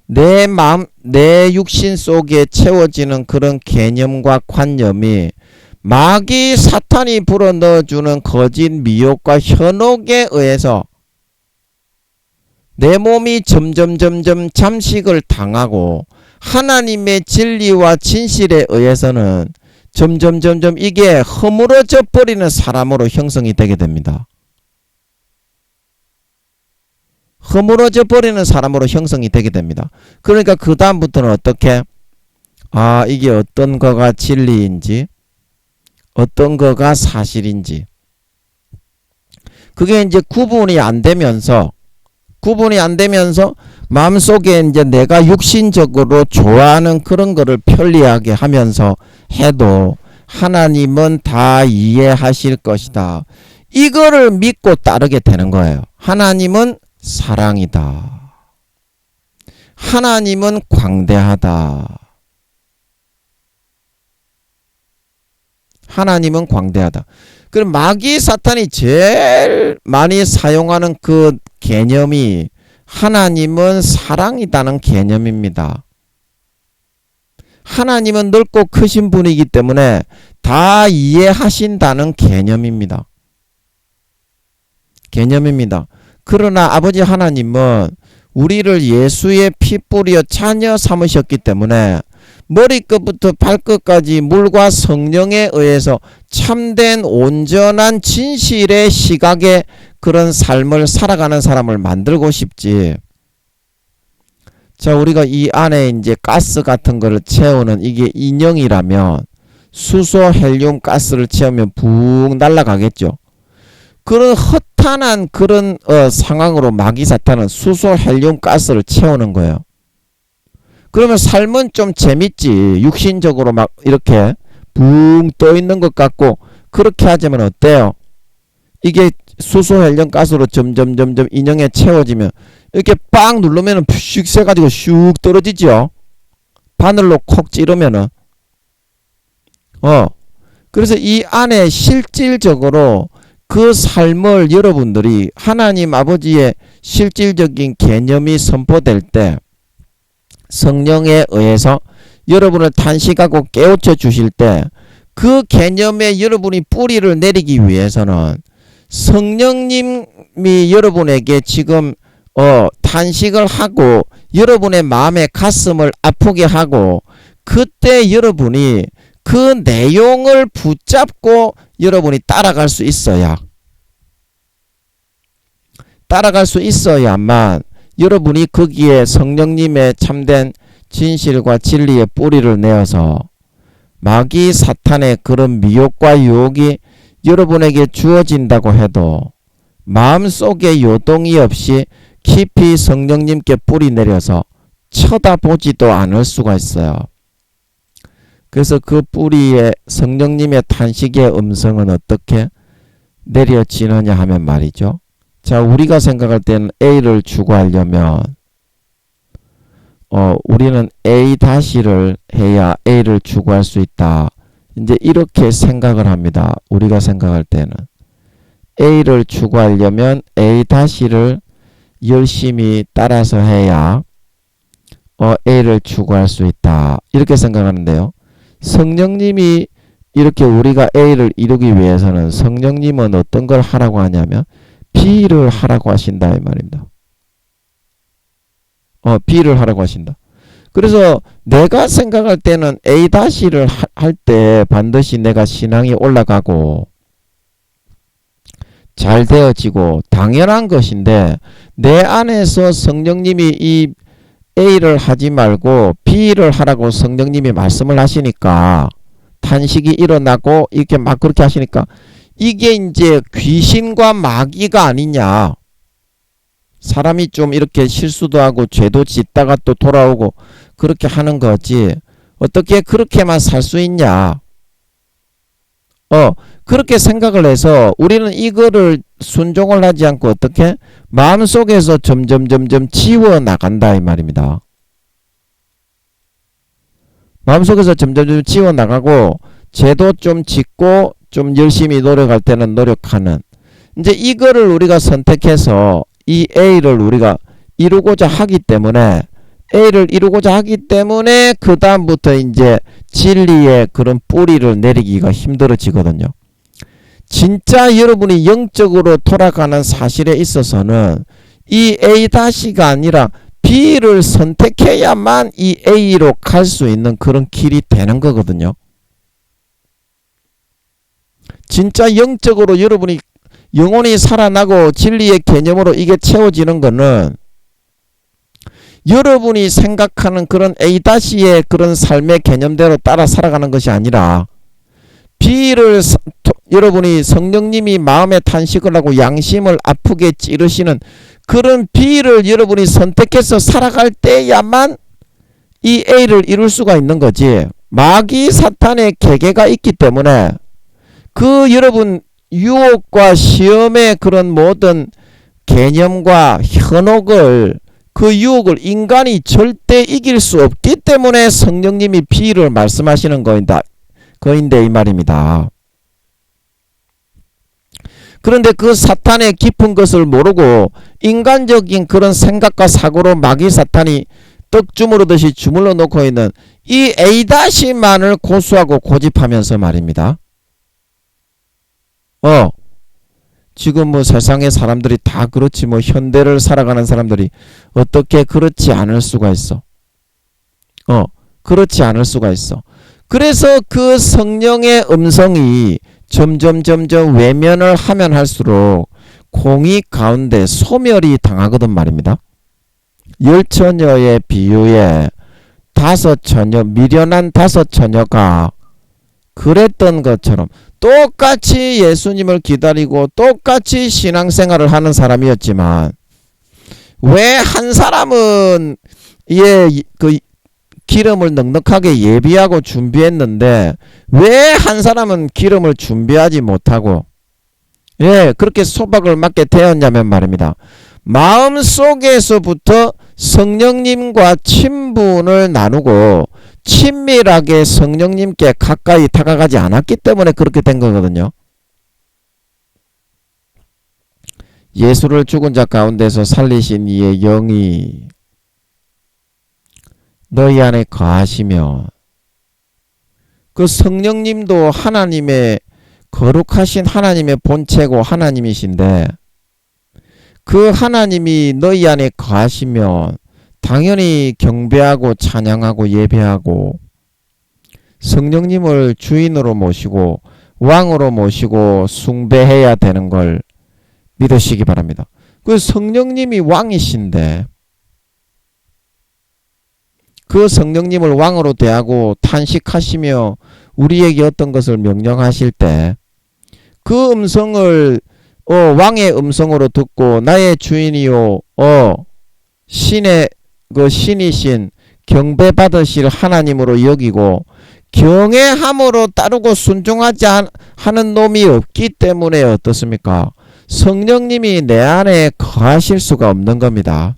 내 마음, 내 육신 속에 채워지는 그런 개념과 관념이 마귀 사탄이 불어넣어주는 거짓 미혹과 현혹에 의해서 내 몸이 점점 잠식을 당하고 하나님의 진리와 진실에 의해서는 점점 이게 허물어져 버리는 사람으로 형성이 되게 됩니다. 허물어져 버리는 사람으로 형성이 되게 됩니다. 그러니까 그 다음부터는 어떻게? 이게 어떤 거가 진리인지 어떤 거가 사실인지 그게 이제 구분이 안 되면서 마음속에 이제 내가 육신적으로 좋아하는 그런 거를 편리하게 하면서 해도 하나님은 다 이해하실 것이다. 이거를 믿고 따르게 되는 거예요. 하나님은 사랑이다. 하나님은 광대하다. 하나님은 광대하다. 그럼 마귀 사탄이 제일 많이 사용하는 그 개념이 하나님은 사랑이다는 개념입니다. 하나님은 넓고 크신 분이기 때문에 다 이해하신다는 개념입니다. 그러나 아버지 하나님은 우리를 예수의 피뿌리어 자녀 삼으셨기 때문에 머리끝부터 발끝까지 물과 성령에 의해서 참된 온전한 진실의 시각의 그런 삶을 살아가는 사람을 만들고 싶지. 자, 우리가 이 안에 이제 가스 같은 거를 채우는 이게 인형이라면 수소 헬륨 가스를 채우면 붕 날아가겠죠. 그런 허탄한 그런 상황으로 마귀 사탄은 수소 헬륨 가스를 채우는 거예요. 그러면 삶은 좀 재밌지. 육신적으로 막 이렇게 붕 떠 있는 것 같고 그렇게 하자면 어때요? 이게 수소 헬륨 가스로 점점 인형에 채워지면 이렇게 빵 누르면은 슉 새가지고 슉 떨어지죠. 바늘로 콕 찌르면은 그래서 이 안에 실질적으로 그 삶을 여러분들이 하나님 아버지의 실질적인 개념이 선포될 때 성령에 의해서 여러분을 탄식하고 깨우쳐 주실 때 그 개념에 여러분이 뿌리를 내리기 위해서는 성령님이 여러분에게 지금 탄식을 하고 여러분의 마음의 가슴을 아프게 하고 그때 여러분이 그 내용을 붙잡고 여러분이 따라갈 수 있어야만 여러분이 거기에 성령님의 참된 진실과 진리의 뿌리를 내어서 마귀 사탄의 그런 미혹과 유혹이 여러분에게 주어진다고 해도 마음속에 요동이 없이 깊이 성령님께 뿌리 내려서 쳐다보지도 않을 수가 있어요. 그래서 그 뿌리에 성령님의 탄식의 음성은 어떻게 내려지느냐 하면 말이죠. 자, 우리가 생각할 때는 A를 추구하려면 우리는 A-를 해야 A를 추구할 수 있다. 이제 이렇게 생각을 합니다. 우리가 생각할 때는 A를 추구하려면 A-를 열심히 따라서 해야 A를 추구할 수 있다. 이렇게 생각하는데요. 성령님이 이렇게 우리가 A를 이루기 위해서는 성령님은 어떤 걸 하라고 하냐면 B를 하라고 하신다 이 말입니다. B를 하라고 하신다. 그래서 내가 생각할 때는 A-를 할 때 반드시 내가 신앙이 올라가고 잘 되어지고 당연한 것인데 내 안에서 성령님이 이 A를 하지 말고 B를 하라고 성령님이 말씀을 하시니까 탄식이 일어나고 이렇게 막 그렇게 하시니까 이게 이제 귀신과 마귀가 아니냐. 사람이 좀 이렇게 실수도 하고 죄도 짓다가 또 돌아오고 그렇게 하는 거지. 어떻게 그렇게만 살 수 있냐. 그렇게 생각을 해서 우리는 이거를 순종을 하지 않고 어떻게 마음속에서 점점 지워 나간다 이 말입니다. 마음속에서 점점 지워 나가고 죄도 좀 짓고 좀 열심히 노력할 때는 노력하는 이제 이거를 우리가 선택해서 이 A를 우리가 이루고자 하기 때문에 A를 이루고자 하기 때문에 그 다음부터 이제 진리의 그런 뿌리를 내리기가 힘들어지거든요. 진짜 여러분이 영적으로 돌아가는 사실에 있어서는 이 A-가 아니라 B를 선택해야만 이 A로 갈 수 있는 그런 길이 되는 거거든요. 진짜 영적으로 여러분이 영혼이 살아나고 진리의 개념으로 이게 채워지는 거는 여러분이 생각하는 그런 A-의 그런 삶의 개념대로 따라 살아가는 것이 아니라 B를 여러분이 성령님이 마음에 탄식을 하고 양심을 아프게 찌르시는 그런 B를 여러분이 선택해서 살아갈 때야만 이 A를 이룰 수가 있는 거지. 마귀 사탄의 계계가 있기 때문에 그 여러분 유혹과 시험의 그런 모든 개념과 현혹을 그 유혹을 인간이 절대 이길 수 없기 때문에 성령님이 B를 말씀하시는 거인데 이 말입니다. 그런데 그 사탄의 깊은 것을 모르고 인간적인 그런 생각과 사고로 마귀 사탄이 떡 주무르듯이 주물러 놓고 있는 이 A-만을 고수하고 고집하면서 말입니다. 지금 뭐 세상의 사람들이 다 그렇지 뭐 현대를 살아가는 사람들이 어떻게 그렇지 않을 수가 있어. 그렇지 않을 수가 있어. 그래서 그 성령의 음성이 점점 외면을 하면 할수록 공의 가운데 소멸이 당하거든 말입니다. 열처녀의 비유에 미련한 5처녀가 그랬던 것처럼 똑같이 예수님을 기다리고 똑같이 신앙생활을 하는 사람이었지만 왜 한 사람은 그 기름을 넉넉하게 예비하고 준비했는데 왜 한 사람은 기름을 준비하지 못하고 그렇게 소박을 맞게 되었냐면 말입니다. 마음속에서부터 성령님과 친분을 나누고 친밀하게 성령님께 가까이 다가가지 않았기 때문에 그렇게 된 거거든요. 예수를 죽은 자 가운데서 살리신 이의 영이 너희 안에 거하시며 그 성령님도 하나님의 거룩하신 하나님의 본체고 하나님이신데 그 하나님이 너희 안에 거하시면 당연히 경배하고 찬양하고 예배하고 성령님을 주인으로 모시고 왕으로 모시고 숭배해야 되는 걸 믿으시기 바랍니다. 그 성령님이 왕이신데 그 성령님을 왕으로 대하고 탄식하시며 우리에게 어떤 것을 명령하실 때 그 음성을 왕의 음성으로 듣고 나의 주인이요 신의 그 신이신 경배받으실 하나님으로 여기고 경외함으로 따르고 순종하지 하는 놈이 없기 때문에 어떻습니까? 성령님이 내 안에 거하실 수가 없는 겁니다.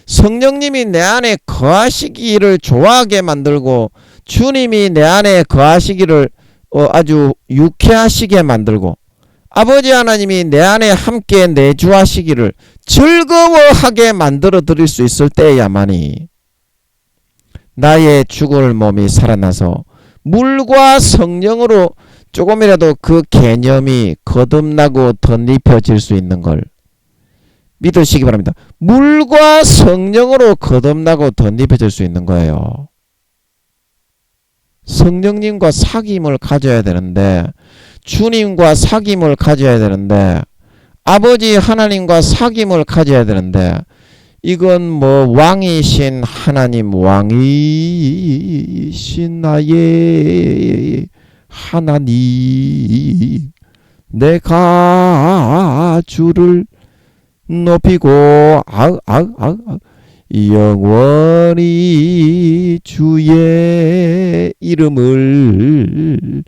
성령님이 내 안에 거하시기를 좋아하게 만들고 주님이 내 안에 거하시기를 아주 유쾌하시게 만들고 아버지 하나님이 내 안에 함께 내주하시기를 즐거워하게 만들어 드릴 수 있을 때야만이 나의 죽을 몸이 살아나서 물과 성령으로 조금이라도 그 개념이 거듭나고 덧입혀질 수 있는 걸 믿으시기 바랍니다. 물과 성령으로 거듭나고 덧입혀질 수 있는 거예요. 성령님과 사귐을 가져야 되는데 주님과 사귐을 가져야 되는데 아버지 하나님과 사귐을 가져야 되는데 이건 뭐 왕이신 하나님 왕이신 나의 하나님 내가 주를 높이고 영원히 주의 이름을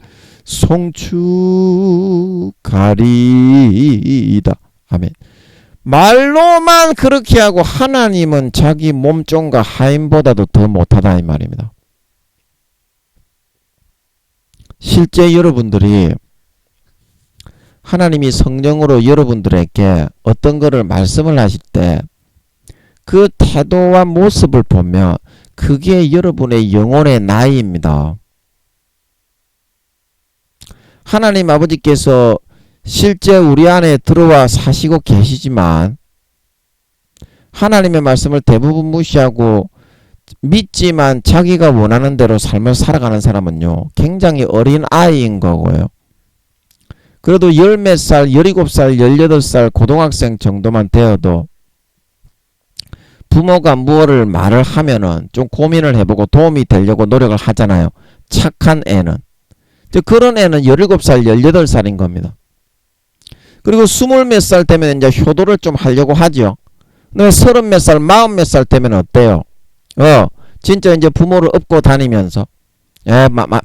송축하리이다. 아멘. 말로만 그렇게 하고 하나님은 자기 몸종과 하인보다도 더 못하다 이 말입니다. 실제 여러분들이 하나님이 성령으로 여러분들에게 어떤 거를 말씀을 하실 때 그 태도와 모습을 보면 그게 여러분의 영혼의 나이입니다. 하나님 아버지께서 실제 우리 안에 들어와 사시고 계시지만 하나님의 말씀을 대부분 무시하고 믿지만 자기가 원하는 대로 삶을 살아가는 사람은요, 굉장히 어린 아이인 거고요. 그래도 열 몇 살, 17살, 18살 고등학생 정도만 되어도 부모가 무엇을 말을 하면은 좀 고민을 해보고 도움이 되려고 노력을 하잖아요. 착한 애는. 그런 애는 17살, 18살인 겁니다. 그리고 20 몇 살 되면 이제 효도를 좀 하려고 하죠. 근데 30 몇 살, 40 몇 살 되면 어때요? 진짜 이제 부모를 업고 다니면서,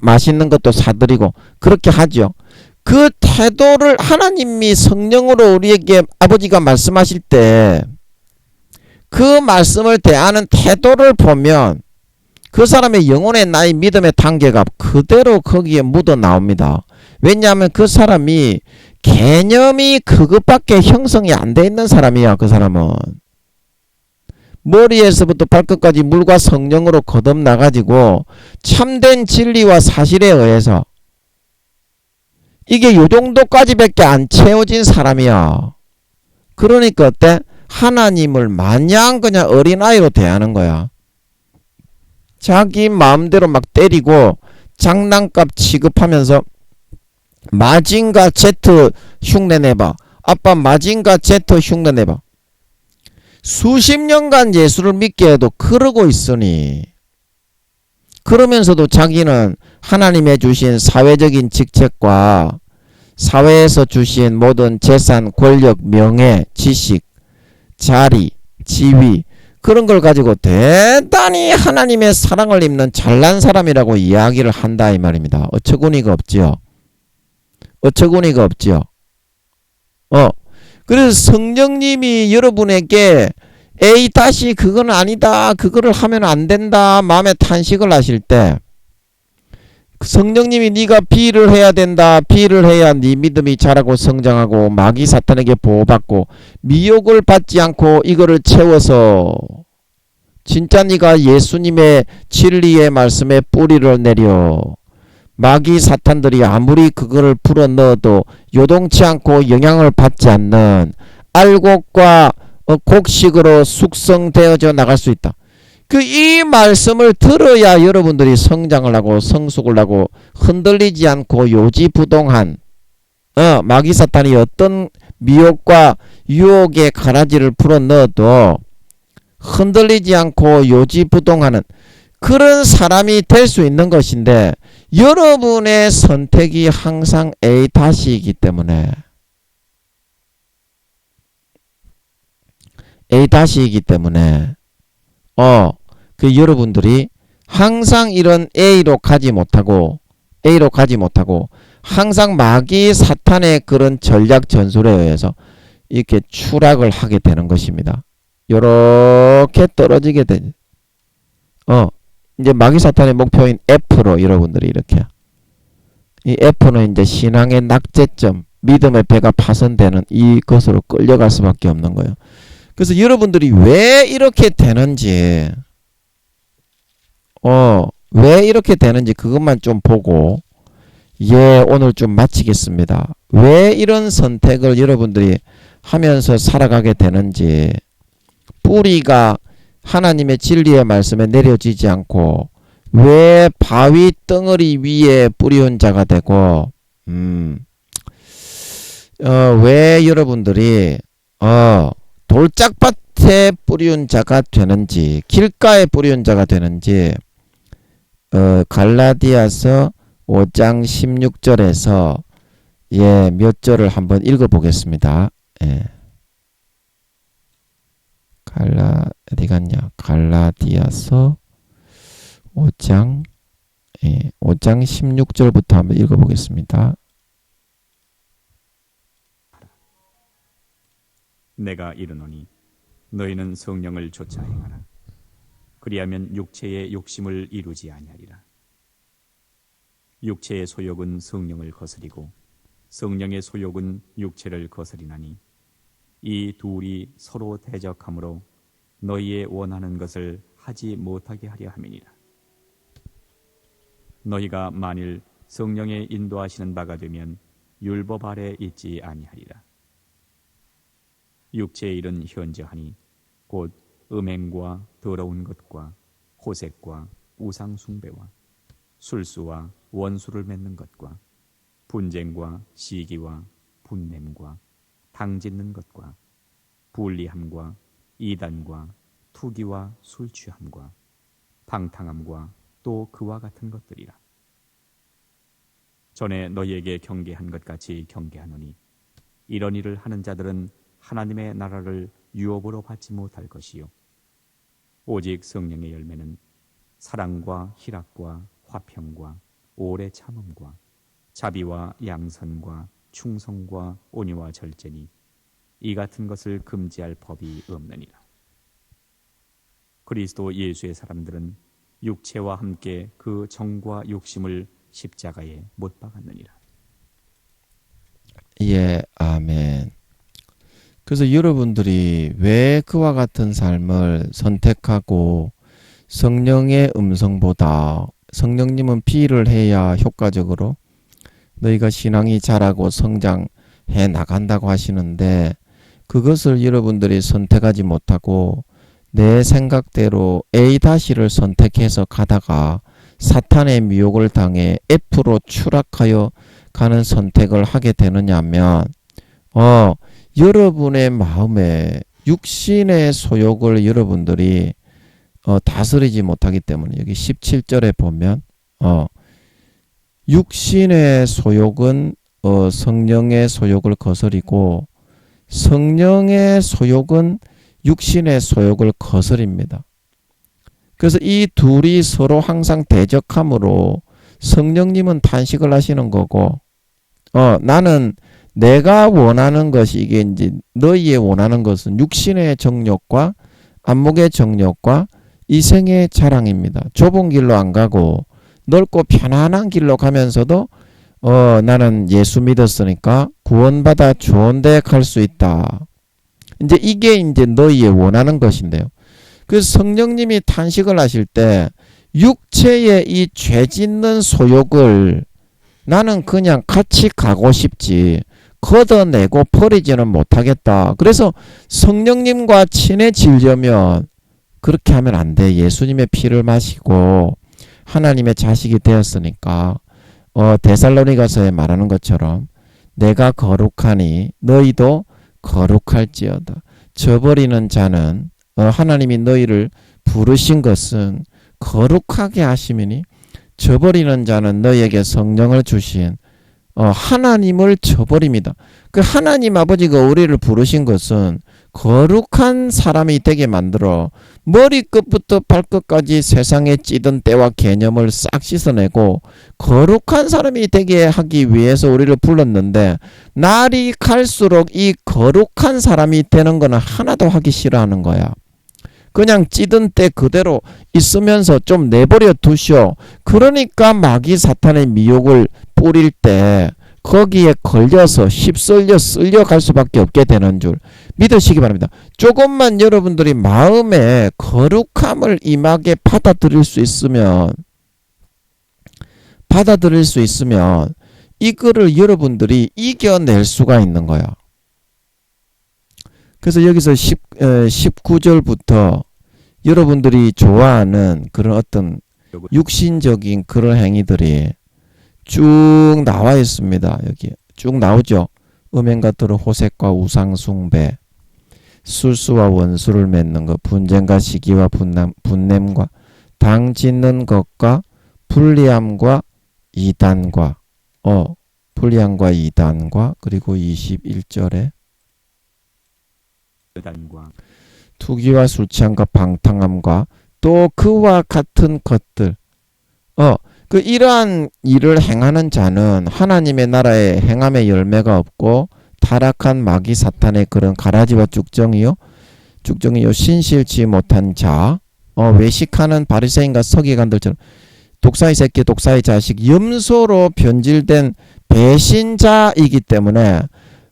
맛있는 것도 사드리고, 그렇게 하죠. 그 태도를 하나님이 성령으로 우리에게 아버지가 말씀하실 때, 그 말씀을 대하는 태도를 보면, 그 사람의 영혼의 나이, 믿음의 단계가 그대로 거기에 묻어 나옵니다. 왜냐하면 그 사람이 개념이 그것밖에 형성이 안 돼 있는 사람이야. 그 사람은 머리에서부터 발끝까지 물과 성령으로 거듭나가지고 참된 진리와 사실에 의해서 이게 요 정도까지밖에 안 채워진 사람이야. 그러니까 어때? 하나님을 마냥 그냥 어린아이로 대하는 거야. 자기 마음대로 막 때리고 장난감 취급하면서 마징가 제트 흉내내봐. 아빠 마징가 제트 흉내내봐. 수십 년간 예수를 믿게 해도 그러고 있으니, 그러면서도 자기는 하나님의 주신 사회적인 직책과 사회에서 주신 모든 재산, 권력, 명예, 지식, 자리, 지위, 그런 걸 가지고 대단히 하나님의 사랑을 입는 잘난 사람이라고 이야기를 한다 이 말입니다. 어처구니가 없지요. 어처구니가 없지요. 그래서 성령님이 여러분에게 에이 다시 그건 아니다, 그거를 하면 안 된다 마음에 탄식을 하실 때 성령님이 네가 B를 해야 된다, B를 해야 네 믿음이 자라고 성장하고 마귀 사탄에게 보호받고 미혹을 받지 않고 이거를 채워서 진짜 네가 예수님의 진리의 말씀에 뿌리를 내려 마귀 사탄들이 아무리 그거를 불어넣어도 요동치 않고 영향을 받지 않는 알곡과 곡식으로 숙성되어져 나갈 수 있다. 이 말씀을 들어야 여러분들이 성장을 하고 성숙을 하고 흔들리지 않고 요지부동한 마귀 사탄이 어떤 미혹과 유혹의 가라지를 불어넣어도 흔들리지 않고 요지부동하는 그런 사람이 될 수 있는 것인데, 여러분의 선택이 항상 A-이기 때문에 여러분들이 항상 이런 A로 가지 못하고 항상 마귀 사탄의 그런 전략 전술에 의해서 이렇게 추락을 하게 되는 것입니다. 요렇게 떨어지게 되죠. 이제 마귀 사탄의 목표인 F로 여러분들이 이렇게, 이 F는 이제 신앙의 낙제점, 믿음의 배가 파손되는 이것으로 끌려갈 수밖에 없는 거예요. 그래서 여러분들이 왜 이렇게 되는지, 왜 이렇게 되는지 그것만 좀 보고, 오늘 좀 마치겠습니다. 왜 이런 선택을 여러분들이 하면서 살아가게 되는지, 뿌리가 하나님의 진리의 말씀에 내려지지 않고 왜 바위 덩어리 위에 뿌리온 자가 되고, 왜 여러분들이 돌짝밭에 뿌리온 자가 되는지, 길가에 뿌리온 자가 되는지, 갈라디아서 5장 16절에서 몇 절을 한번 읽어보겠습니다. 어디 갔냐? 갈라디아서 5장 16절부터 한번 읽어보겠습니다. 내가 이르노니 너희는 성령을 좇아 행하라. 그리하면 육체의 욕심을 이루지 아니하리라. 육체의 소욕은 성령을 거스리고 성령의 소욕은 육체를 거스리나니 이 둘이 서로 대적하므로 너희의 원하는 것을 하지 못하게 하려 함이니라. 너희가 만일 성령의 인도하시는 바가 되면 율법 아래 있지 아니하리라. 육체의 일은 현저하니 곧 음행과 더러운 것과 호색과 우상 숭배와 술수와 원수를 맺는 것과 분쟁과 시기와 분냄과 당짓는 것과 불리함과 이단과 투기와 술 취함과 방탕함과 또 그와 같은 것들이라. 전에 너희에게 경계한 것 같이 경계하노니 이런 일을 하는 자들은 하나님의 나라를 유업으로 받지 못할 것이요 오직 성령의 열매는 사랑과 희락과 화평과 오래 참음과 자비와 양선과 충성과 온유와 절제니 이 같은 것을 금지할 법이 없느니라. 그리스도 예수의 사람들은 육체와 함께 그 정과 욕심을 십자가에 못 박았느니라. 예, 아멘. 그래서 여러분들이 왜 그와 같은 삶을 선택하고 성령의 음성보다 성령님은 비를 해야 효과적으로 너희가 신앙이 자라고 성장해 나간다고 하시는데 그것을 여러분들이 선택하지 못하고 내 생각대로 A-를 선택해서 가다가 사탄의 미혹을 당해 F로 추락하여 가는 선택을 하게 되느냐면 여러분의 마음에 육신의 소욕을 여러분들이 다스리지 못하기 때문에 여기 17절에 보면 육신의 소욕은 성령의 소욕을 거스리고 성령의 소욕은 육신의 소욕을 거스립니다. 그래서 이 둘이 서로 항상 대적함으로 성령님은 탄식을 하시는 거고 나는 내가 원하는 것이 이게 이제 너희의 원하는 것은 육신의 정욕과 안목의 정욕과 이생의 자랑입니다. 좁은 길로 안 가고 넓고 편안한 길로 가면서도 나는 예수 믿었으니까 구원받아 좋은 데 갈 수 있다. 이게 이제 너희의 원하는 것인데요. 그래서 성령님이 탄식을 하실 때 육체의 이 죄 짓는 소욕을 나는 그냥 같이 가고 싶지 걷어내고 버리지는 못하겠다. 그래서 성령님과 친해지려면 그렇게 하면 안 돼. 예수님의 피를 마시고 하나님의 자식이 되었으니까 데살로니가서에 말하는 것처럼 내가 거룩하니 너희도 거룩할지어다. 저버리는 자는 하나님이 너희를 부르신 것은 거룩하게 하심이니 저버리는 자는 너희에게 성령을 주신 하나님을 저버립니다. 그 하나님 아버지가 우리를 부르신 것은 거룩한 사람이 되게 만들어 머리끝부터 발끝까지 세상에 찌든 때와 개념을 싹 씻어내고 거룩한 사람이 되게 하기 위해서 우리를 불렀는데 날이 갈수록 이 거룩한 사람이 되는 거는 하나도 하기 싫어하는 거야. 그냥 찌든 때 그대로 있으면서 좀 내버려 두시오. 그러니까 마귀 사탄의 미혹을 뿌릴 때 거기에 걸려서 휩쓸려 쓸려갈 수밖에 없게 되는 줄 믿으시기 바랍니다. 조금만 여러분들이 마음에 거룩함을 임하게 받아들일 수 있으면 이거를 여러분들이 이겨낼 수가 있는 거야. 그래서 여기서 19절부터 여러분들이 좋아하는 그런 어떤 육신적인 그런 행위들이 쭉 나와 있습니다. 여기 쭉 나오죠. 음행과 더러 호색과 우상숭배, 술수와 원수를 맺는 것, 분쟁과 시기와 분냄과 당 짓는 것과 불리함과 이단과 그리고 21절에 투기와 술취함과 방탕함과 또 그와 같은 것들 이러한 일을 행하는 자는 하나님의 나라에 행함의 열매가 없고 타락한 마귀 사탄의 그런 가라지와 쭉정이요 신실치 못한 자 외식하는 바리새인과 서기관들처럼 독사의 새끼 독사의 자식 염소로 변질된 배신자이기 때문에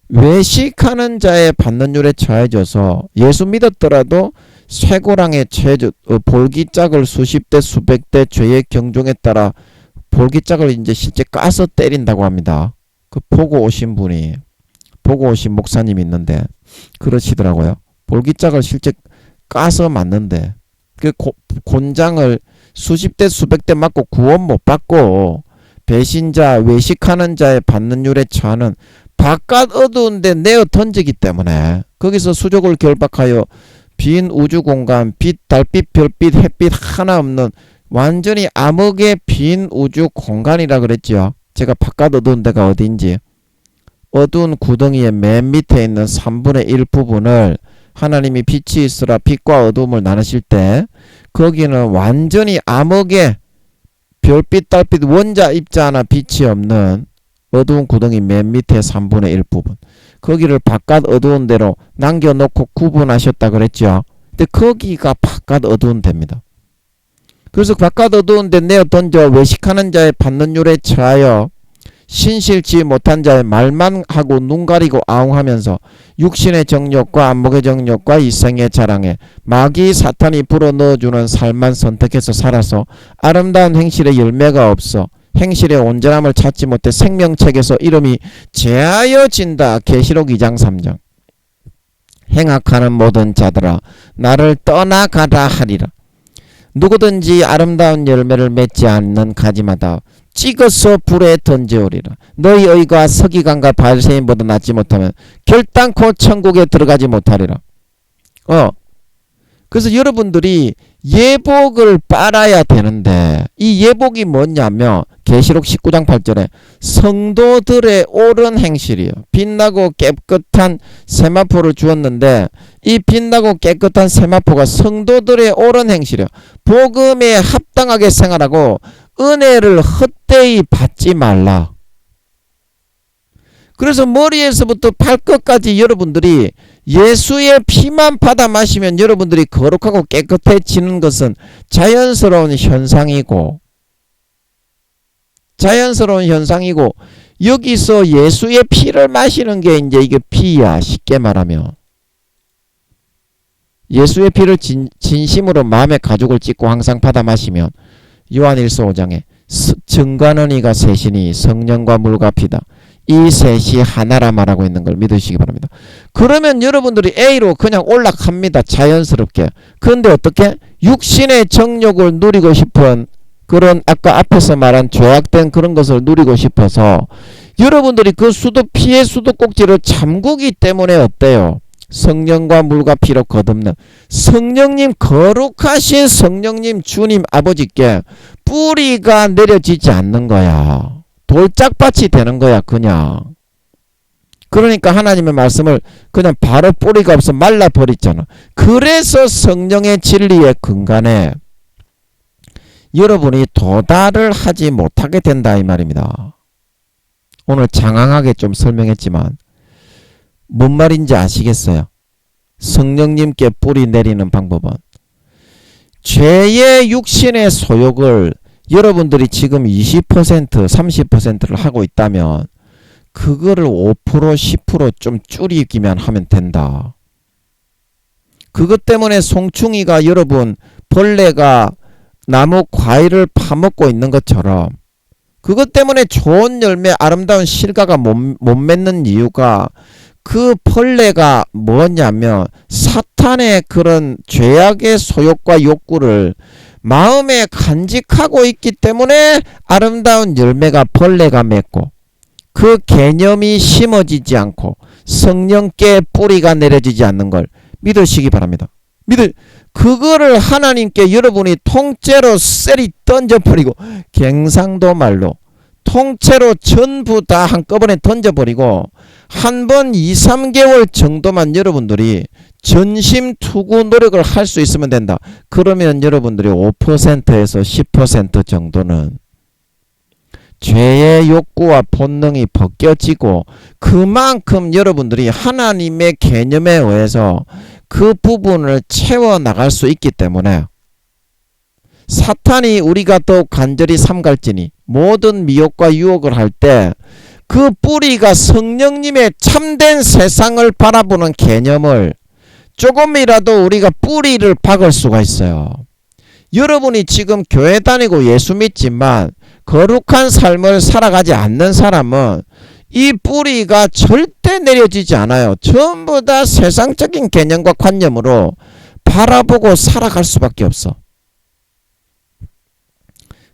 외식하는 자의 받는 율에 처해져서 예수 믿었더라도 쇠고랑에 처해져 볼기짝을 수십 대 수백 대 죄의 경종에 따라 볼기짝을 이제 실제 까서 때린다고 합니다. 그 보고 오신 목사님이 있는데 그러시더라고요. 볼기짝을 실제 까서 맞는데 그 곤장을 수십 대 수백 대 맞고 구원 못 받고 배신자 외식하는 자의 받는 율에 처하는 바깥 어두운데 내어 던지기 때문에 거기서 수족을 결박하여 빈 우주 공간, 빛, 달빛, 별빛, 햇빛 하나 없는 완전히 암흑의 빈 우주 공간이라 그랬죠. 제가 바깥 어두운 데가 어딘지 어두운 구덩이의 맨 밑에 있는 3분의 1 부분을 하나님이 빛이 있으라 빛과 어두움을 나누실 때 거기는 완전히 암흑의 별빛, 달빛, 원자, 입자 하나 빛이 없는 어두운 구덩이 맨 밑에 3분의 1 부분 거기를 바깥 어두운 데로 남겨놓고 구분하셨다 그랬죠. 근데 거기가 바깥 어두운 데입니다. 그래서 바깥 어두운 데 내어 던져 외식하는 자의 받는 율에 처하여 신실치 못한 자의 말만 하고 눈 가리고 아웅하면서 육신의 정욕과 안목의 정욕과 이생의 자랑에 마귀 사탄이 불어넣어주는 삶만 선택해서 살아서 아름다운 행실에 열매가 없어 행실의 온전함을 찾지 못해 생명책에서 이름이 제하여진다. 계시록 2장 3장. 행악하는 모든 자들아 나를 떠나가라 하리라. 누구든지 아름다운 열매를 맺지 않는 가지마다 찍어서 불에 던져오리라. 너희 의가 서기관과 바리새인보다 낫지 못하면 결단코 천국에 들어가지 못하리라. 그래서 여러분들이 예복을 빨아야 되는데 이 예복이 뭐냐면 계시록 19장 8절에 성도들의 옳은 행실이요. 빛나고 깨끗한 세마포를 주었는데 이 빛나고 깨끗한 세마포가 성도들의 옳은 행실이요. 복음에 합당하게 생활하고 은혜를 헛되이 받지 말라. 그래서 머리에서부터 발끝까지 여러분들이 예수의 피만 받아 마시면 여러분들이 거룩하고 깨끗해지는 것은 자연스러운 현상이고 여기서 예수의 피를 마시는 게 이제 이게 피야. 쉽게 말하면 예수의 피를 진심으로 마음의 가죽을 찢고 항상 받아 마시면 요한일서 5장에 증거하는 이가 셋이니 성령과 물과 피다. 이 셋이 하나라 말하고 있는 걸 믿으시기 바랍니다. 그러면 여러분들이 A로 그냥 올라갑니다. 자연스럽게. 그런데 어떻게? 육신의 정욕을 누리고 싶은 그런 아까 앞에서 말한 죄악된 그런 것을 누리고 싶어서 여러분들이 그 피의 수도꼭지를 잠그기 때문에 어때요? 성령과 물과 피로 거듭는 성령님, 거룩하신 성령님 주님 아버지께 뿌리가 내려지지 않는 거야. 돌짝밭이 되는 거야. 그냥. 그러니까 하나님의 말씀을 그냥 바로 뿌리가 없어 말라버리잖아. 그래서 성령의 진리의 근간에 여러분이 도달을 하지 못하게 된다 이 말입니다. 오늘 장황하게 좀 설명했지만 뭔 말인지 아시겠어요? 성령님께 뿌리 내리는 방법은 죄의 육신의 소욕을 여러분들이 지금 20% 30%를 하고 있다면 그거를 5% 10% 좀 줄이기만 하면 된다. 그것 때문에 송충이가 여러분 벌레가 나무 과일을 파먹고 있는 것처럼 그것 때문에 좋은 열매 아름다운 실과가 못 맺는 이유가 그 벌레가 뭐냐면 사탄의 그런 죄악의 소욕과 욕구를 마음에 간직하고 있기 때문에 아름다운 열매가 벌레가 맺고 그 개념이 심어지지 않고 성령께 뿌리가 내려지지 않는 걸 믿으시기 바랍니다. 그거를 하나님께 여러분이 통째로 쎄리 던져버리고 갱상도 말로 통째로 전부 다 한꺼번에 던져버리고 한 번 2-3개월 정도만 여러분들이 전심투구 노력을 할 수 있으면 된다. 그러면 여러분들이 5%에서 10% 정도는 죄의 욕구와 본능이 벗겨지고 그만큼 여러분들이 하나님의 개념에 의해서 그 부분을 채워나갈 수 있기 때문에 사탄이 우리가 더욱 간절히 삼갈지니 모든 미혹과 유혹을 할 때 그 뿌리가 성령님의 참된 세상을 바라보는 개념을 조금이라도 우리가 뿌리를 박을 수가 있어요. 여러분이 지금 교회 다니고 예수 믿지만 거룩한 삶을 살아가지 않는 사람은 이 뿌리가 절대 내려지지 않아요. 전부 다 세상적인 개념과 관념으로 바라보고 살아갈 수밖에 없어.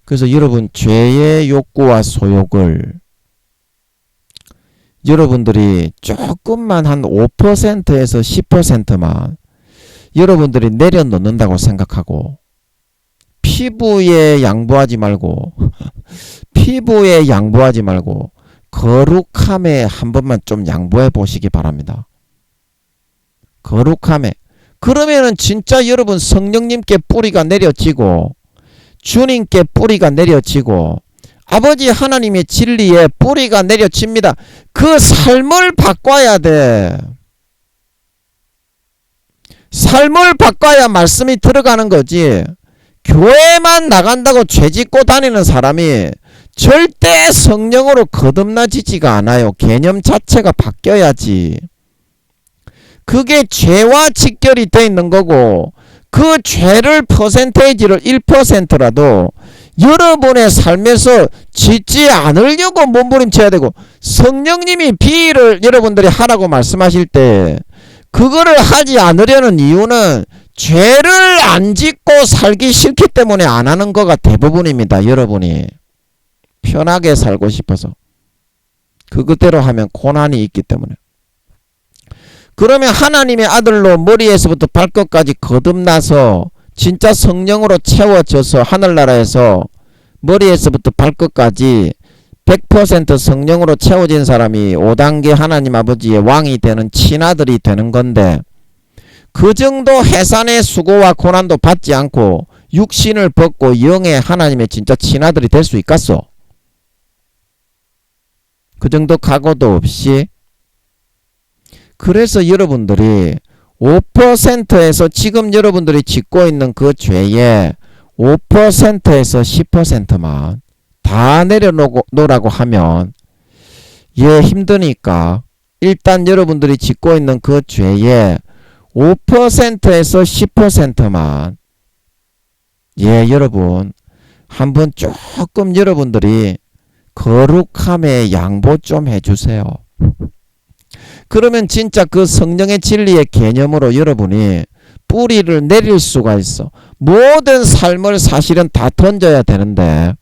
그래서 여러분, 죄의 욕구와 소욕을 여러분들이 조금만 한 5%에서 10%만 여러분들이 내려놓는다고 생각하고, 피부에 양보하지 말고 피부에 양보하지 말고 거룩함에 한 번만 좀 양보해 보시기 바랍니다. 거룩함에. 그러면은 진짜 여러분 성령님께 뿌리가 내려지고 주님께 뿌리가 내려지고 아버지 하나님의 진리에 뿌리가 내려집니다. 그 삶을 바꿔야 돼. 삶을 바꿔야 말씀이 들어가는 거지. 교회만 나간다고 죄짓고 다니는 사람이 절대 성령으로 거듭나지지가 않아요. 개념 자체가 바뀌어야지. 그게 죄와 직결이 돼 있는 거고, 그 죄를 퍼센테이지를 1%라도 여러분의 삶에서 짓지 않으려고 몸부림쳐야 되고, 성령님이 비를 여러분들이 하라고 말씀하실 때 그거를 하지 않으려는 이유는 죄를 안 짓고 살기 싫기 때문에 안 하는 거가 대부분입니다. 여러분이 편하게 살고 싶어서. 그것대로 하면 고난이 있기 때문에. 그러면 하나님의 아들로 머리에서부터 발끝까지 거듭나서 진짜 성령으로 채워져서 하늘나라에서 머리에서부터 발끝까지 100% 성령으로 채워진 사람이 5단계 하나님 아버지의 왕이 되는 친아들이 되는 건데, 그 정도 해산의 수고와 고난도 받지 않고 육신을 벗고 영의 하나님의 진짜 친아들이 될 수 있겠어? 그 정도 각오도 없이. 그래서 여러분들이 5%에서 지금 여러분들이 짓고 있는 그 죄의 5%에서 10%만 다 내려놓으라고 하면, 힘드니까 일단 여러분들이 짓고 있는 그 죄의 5%에서 10%만 여러분 한번 조금 여러분들이 거룩함에 양보 좀 해주세요. 그러면 진짜 그 성령의 진리의 개념으로 여러분이 뿌리를 내릴 수가 있어. 모든 삶을 사실은 다 던져야 되는데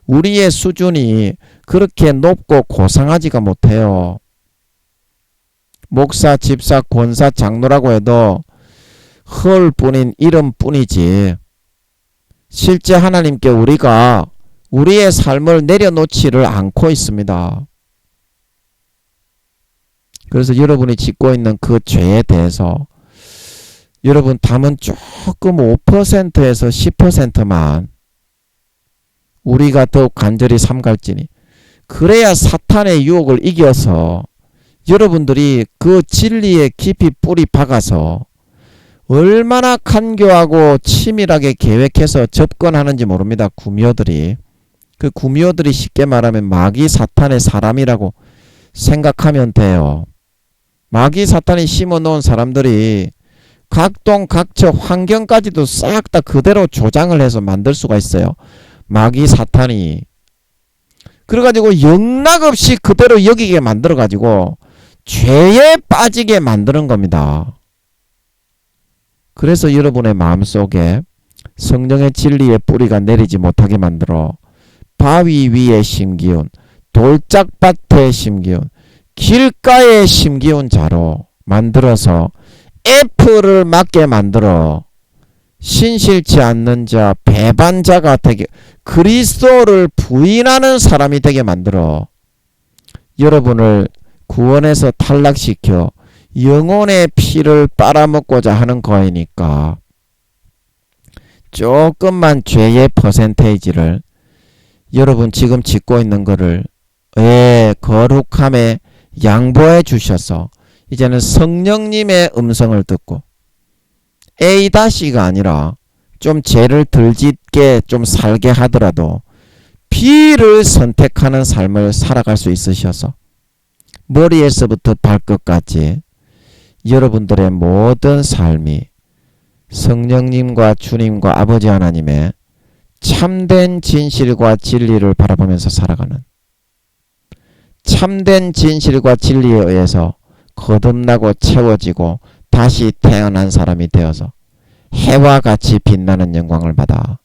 우리의 수준이 그렇게 높고 고상하지가 못해요. 목사, 집사, 권사, 장로라고 해도 헐 뿐인 이름뿐이지, 실제 하나님께 우리가 우리의 삶을 내려놓지를 않고 있습니다. 그래서 여러분이 짓고 있는 그 죄에 대해서 여러분 담은 조금 5%에서 10%만 우리가 더욱 간절히 삼갈지니, 그래야 사탄의 유혹을 이겨서 여러분들이 그 진리에 깊이 뿌리 박아서 얼마나 간교하고 치밀하게 계획해서 접근하는지 모릅니다. 구미호들이. 그 구미호들이 쉽게 말하면 마귀 사탄의 사람이라고 생각하면 돼요. 마귀 사탄이 심어놓은 사람들이 각동 각처 환경까지도 싹 다 그대로 조장을 해서 만들 수가 있어요. 마귀 사탄이. 그래가지고 영락없이 그대로 여기게 만들어가지고 죄에 빠지게 만드는 겁니다. 그래서 여러분의 마음속에 성령의 진리의 뿌리가 내리지 못하게 만들어 바위 위에 심기운, 돌짝밭에 심기운, 길가에 심기운 자로 만들어서 F를 맞게 만들어 신실치 않는 자, 배반자가 되게, 그리스도를 부인하는 사람이 되게 만들어 여러분을 구원에서 탈락시켜 영혼의 피를 빨아먹고자 하는 거이니까 조금만 죄의 퍼센테이지를 여러분 지금 짓고 있는 거를 거룩함에 양보해 주셔서 이제는 성령님의 음성을 듣고 A-가 아니라 좀 죄를 덜 짓게 좀 살게 하더라도 B를 선택하는 삶을 살아갈 수 있으셔서 머리에서부터 발끝까지 여러분들의 모든 삶이 성령님과 주님과 아버지 하나님의 참된 진실과 진리를 바라보면서 살아가는, 참된 진실과 진리에 의해서 거듭나고 채워지고 다시 태어난 사람이 되어서 해와 같이 빛나는 영광을 받아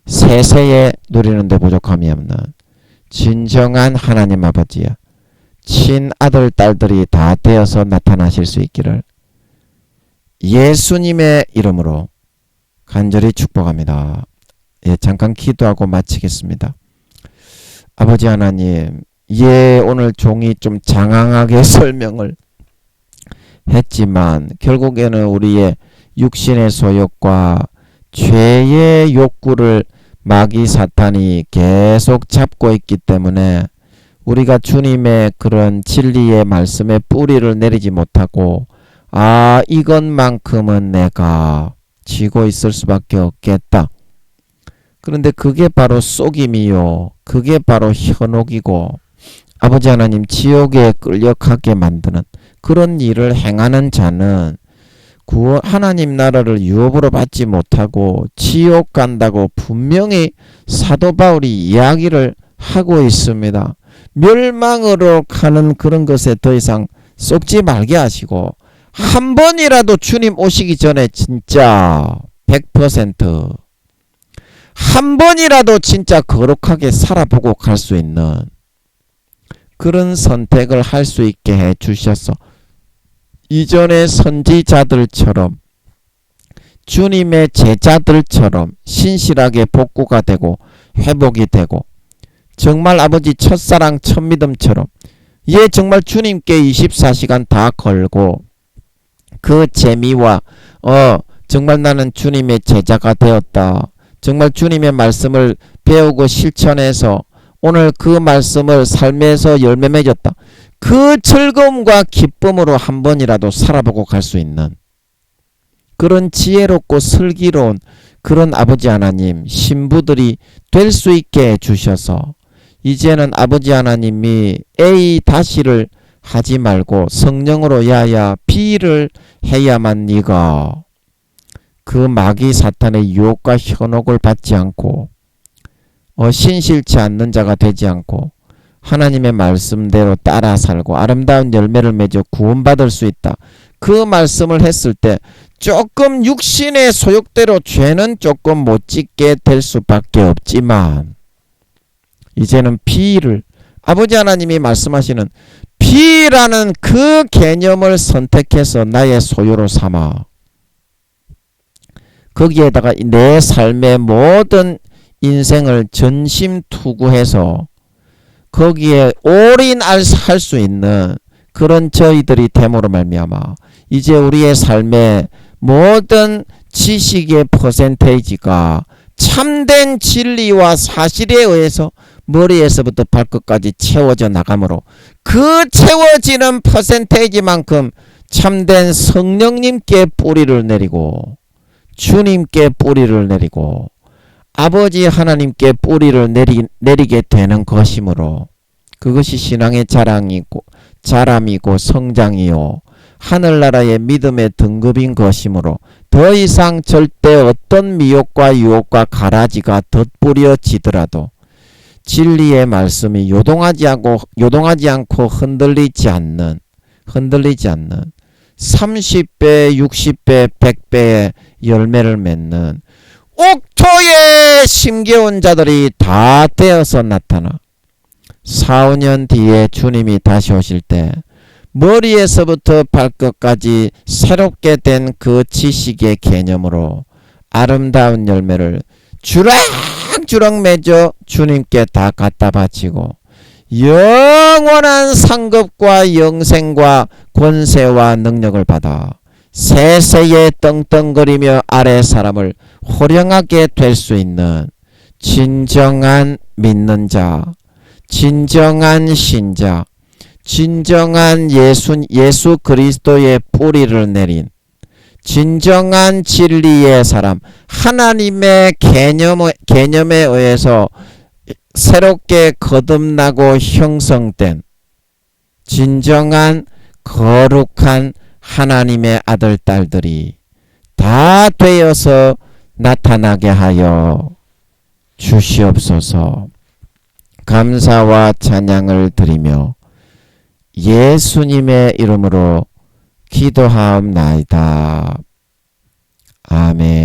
세세에 누리는데 부족함이 없는 진정한 하나님 아버지야 친아들 딸들이 다 되어서 나타나실 수 있기를 예수님의 이름으로 간절히 축복합니다. 예, 잠깐 기도하고 마치겠습니다. 아버지 하나님, 예, 오늘 종이 좀 장황하게 설명을 했지만 결국에는 우리의 육신의 소욕과 죄의 욕구를 마귀 사탄이 계속 잡고 있기 때문에 우리가 주님의 그런 진리의 말씀에 뿌리를 내리지 못하고 이것만큼은 내가 지고 있을 수밖에 없겠다. 그런데 그게 바로 속임이요. 그게 바로 현혹이고 아버지 하나님 지옥에 끌려가게 만드는 그런 일을 행하는 자는 하나님 나라를 유업으로 받지 못하고 지옥 간다고 분명히 사도 바울이 이야기를 하고 있습니다. 멸망으로 가는 그런 것에 더 이상 쏙지 말게 하시고 한 번이라도 주님 오시기 전에 진짜 100% 한 번이라도 진짜 거룩하게 살아보고 갈 수 있는 그런 선택을 할 수 있게 해 주셔서 이전의 선지자들처럼 주님의 제자들처럼 신실하게 복구가 되고 회복이 되고 정말 아버지 첫사랑 첫믿음처럼 정말 주님께 24시간 다 걸고 그 재미와 정말 나는 주님의 제자가 되었다. 정말 주님의 말씀을 배우고 실천해서 오늘 그 말씀을 삶에서 열매 맺었다. 그 즐거움과 기쁨으로 한 번이라도 살아보고 갈 수 있는 그런 지혜롭고 슬기로운 그런 아버지 하나님 신부들이 될 수 있게 해주셔서 이제는 아버지 하나님이 A 다시를 하지 말고 성령으로 야야 B를 해야만 네가 그 마귀 사탄의 유혹과 현혹을 받지 않고 신실치 않는 자가 되지 않고 하나님의 말씀대로 따라 살고 아름다운 열매를 맺어 구원받을 수 있다. 그 말씀을 했을 때 조금 육신의 소욕대로 죄는 조금 못 짓게 될 수밖에 없지만 이제는 B를 아버지 하나님이 말씀하시는 B라는 그 개념을 선택해서 나의 소유로 삼아 거기에다가 내 삶의 모든 인생을 전심 투구해서 거기에 올인할 수 있는 그런 저희들이 됨으로 말미암아 이제 우리의 삶의 모든 지식의 퍼센테이지가 참된 진리와 사실에 의해서 머리에서부터 발끝까지 채워져 나가므로 그 채워지는 퍼센테이지만큼 참된 성령님께 뿌리를 내리고 주님께 뿌리를 내리고 아버지 하나님께 뿌리를 내리게 되는 것이므로 그것이 신앙의 자람이고 성장이요 하늘나라의 믿음의 등급인 것이므로 더 이상 절대 어떤 미혹과 유혹과 가라지가 덧뿌려지더라도 진리의 말씀이 요동하지 않고 흔들리지 않는 30배, 60배, 100배의 열매를 맺는 옥토에 심겨온 자들이 다 되어서 나타나 4, 5년 뒤에 주님이 다시 오실 때 머리에서부터 발끝까지 새롭게 된 그 지식의 개념으로 아름다운 열매를 주렁주렁 맺어 주님께 다 갖다 바치고 영원한 상급과 영생과 권세와 능력을 받아 세세에 떵떵거리며 아래 사람을 호령하게 될 수 있는 진정한 믿는 자, 진정한 신자, 진정한 예수 그리스도의 뿌리를 내린 진정한 진리의 사람, 하나님의 개념에 의해서 새롭게 거듭나고 형성된 진정한 거룩한 하나님의 아들, 딸들이 다 되어서 나타나게 하여 주시옵소서. 감사와 찬양을 드리며 예수님의 이름으로 기도하옵나이다. 아멘.